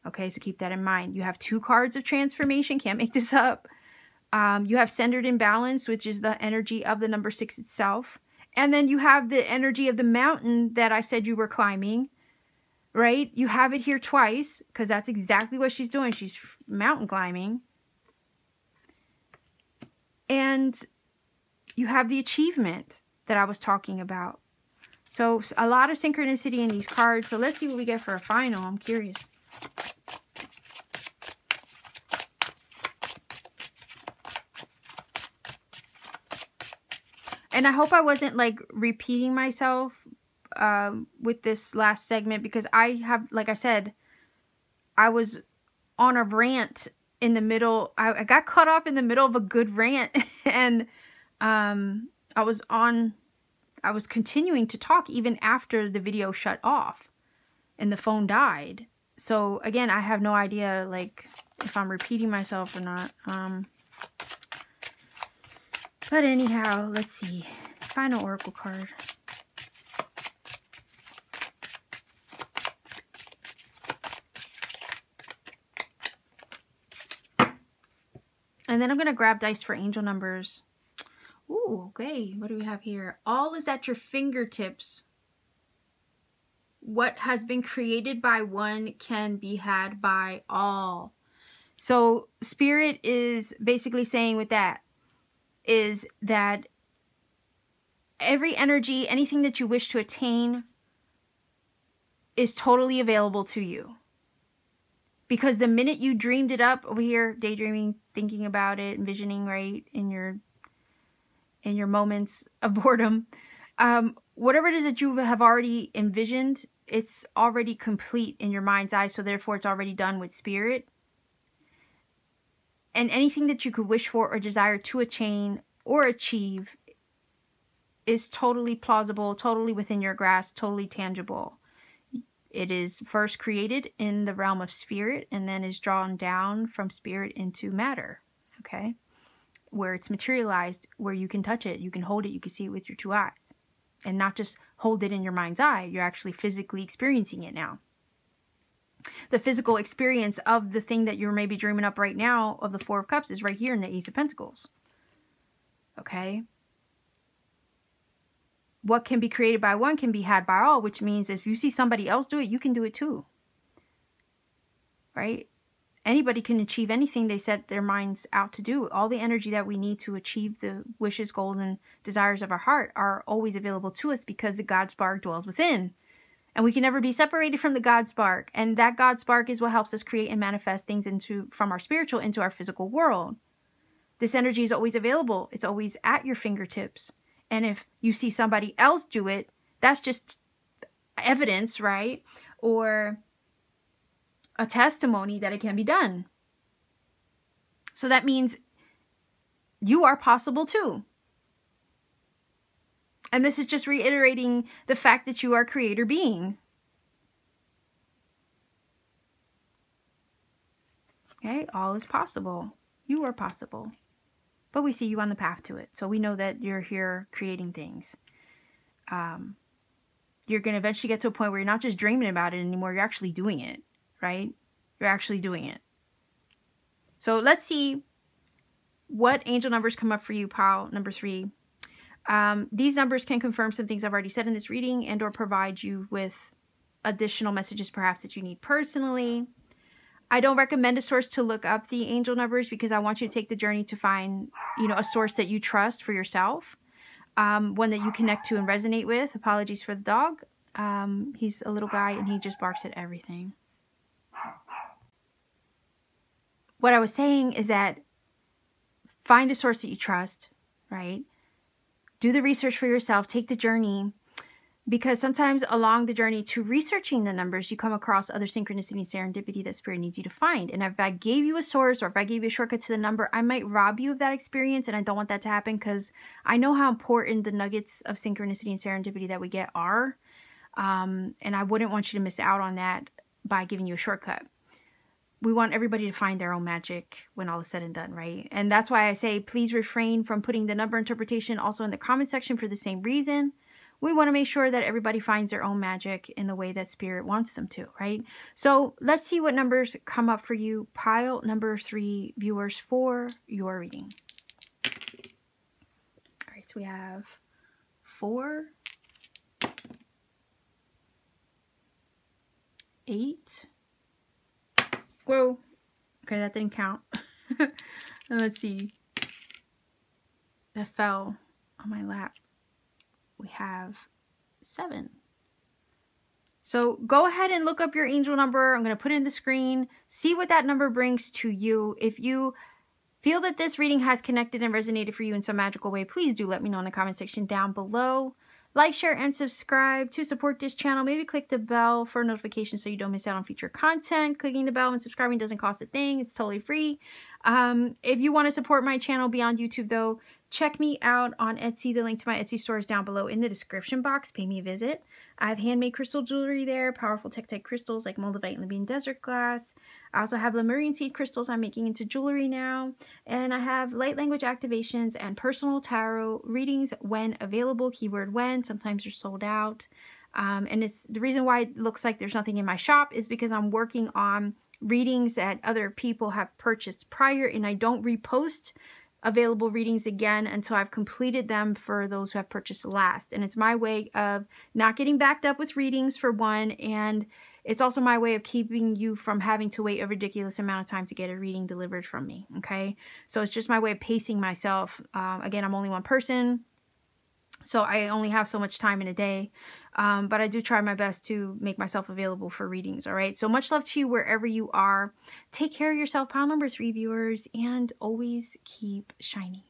S1: Okay, so keep that in mind. You have 2 cards of transformation. Can't make this up. You have centered in balance, which is the energy of the number 6 itself. And then you have the energy of the mountain that I said you were climbing, right? You have it here twice, because that's exactly what she's doing. She's mountain climbing. And you have the achievement that I was talking about. So a lot of synchronicity in these cards. So let's see what we get for a final. I'm curious. And I hope I wasn't like repeating myself with this last segment, because I have, like I said, I was on a rant in the middle. I got cut off in the middle of a good rant, and I was continuing to talk even after the video shut off and the phone died. So again, I have no idea like if I'm repeating myself or not. But anyhow, let's see. Final oracle card. And then I'm going to grab dice for angel numbers. Ooh, okay. What do we have here? All is at your fingertips. What has been created by one can be had by all. So Spirit is basically saying with that is that every energy, anything that you wish to attain is totally available to you. Because the minute you dreamed it up over here, daydreaming, thinking about it, envisioning, right, in your moments of boredom, whatever it is that you have already envisioned, it's already complete in your mind's eye, so therefore it's already done with Spirit. And anything that you could wish for or desire to attain or achieve is totally plausible, totally within your grasp, totally tangible. It is first created in the realm of spirit and then is drawn down from spirit into matter, okay? Where it's materialized, where you can touch it, you can hold it, you can see it with your two eyes. And not just hold it in your mind's eye, you're actually physically experiencing it now. The physical experience of the thing that you're maybe dreaming up right now of the Four of Cups is right here in the Ace of Pentacles. Okay? What can be created by one can be had by all, which means if you see somebody else do it, you can do it too. Right? Anybody can achieve anything they set their minds out to do. All the energy that we need to achieve the wishes, goals, and desires of our heart are always available to us because the God spark dwells within. And we can never be separated from the God spark. And that God spark is what helps us create and manifest things from our spiritual into our physical world. This energy is always available. It's always at your fingertips. And if you see somebody else do it, that's just evidence, right? Or a testimony that it can be done. So that means you are possible too. And this is just reiterating the fact that you are creator being. Okay, all is possible. You are possible. But we see you on the path to it. So we know that you're here creating things. You're going to eventually get to a point where you're not just dreaming about it anymore. You're actually doing it, right? You're actually doing it. So let's see what angel numbers come up for you, pile number 3. These numbers can confirm some things I've already said in this reading and or provide you with additional messages perhaps that you need personally. I don't recommend a source to look up the angel numbers because I want you to take the journey to find, a source that you trust for yourself. One that you connect to and resonate with. Apologies for the dog. He's a little guy and he just barks at everything. What I was saying is that find a source that you trust, right? Do the research for yourself. Take the journey. Because sometimes along the journey to researching the numbers, you come across other synchronicity and serendipity that Spirit needs you to find. And if I gave you a source or if I gave you a shortcut to the number, I might rob you of that experience. And I don't want that to happen because I know how important the nuggets of synchronicity and serendipity that we get are. And I wouldn't want you to miss out on that by giving you a shortcut. We want everybody to find their own magic when all is said and done, right? And that's why I say, please refrain from putting the number interpretation also in the comment section for the same reason. We want to make sure that everybody finds their own magic in the way that Spirit wants them to, right? So let's see what numbers come up for you. Pile number 3, viewers, for your reading. All right, so we have 4, 8. Whoa. Okay, that didn't count. And let's see. That fell on my lap. We have 7. So go ahead and look up your angel number. I'm going to put it in the screen. See what that number brings to you. If you feel that this reading has connected and resonated for you in some magical way, please do let me know in the comment section down below. Like, share, and subscribe to support this channel. Maybe click the bell for notifications so you don't miss out on future content. Clicking the bell and subscribing doesn't cost a thing. It's totally free. If you want to support my channel beyond YouTube, though, check me out on Etsy. The link to my Etsy store is down below in the description box. Pay me a visit. I have handmade crystal jewelry there, powerful tektite crystals like moldavite and Libyan desert glass. I also have lemurian seed crystals I'm making into jewelry now. And I have light language activations and personal tarot readings when available, keyword when. Sometimes they're sold out. And it's the reason why it looks like there's nothing in my shop is because I'm working on readings that other people have purchased prior, and I don't repost available readings again until I've completed them for those who have purchased last. And it's my way of not getting backed up with readings, for one, and it's also my way of keeping you from having to wait a ridiculous amount of time to get a reading delivered from me, okay? So it's just my way of pacing myself. Again, I'm only one person, so I only have so much time in a day, but I do try my best to make myself available for readings, all right? So much love to you wherever you are. Take care of yourself, pile number 3 viewers, and always keep shining.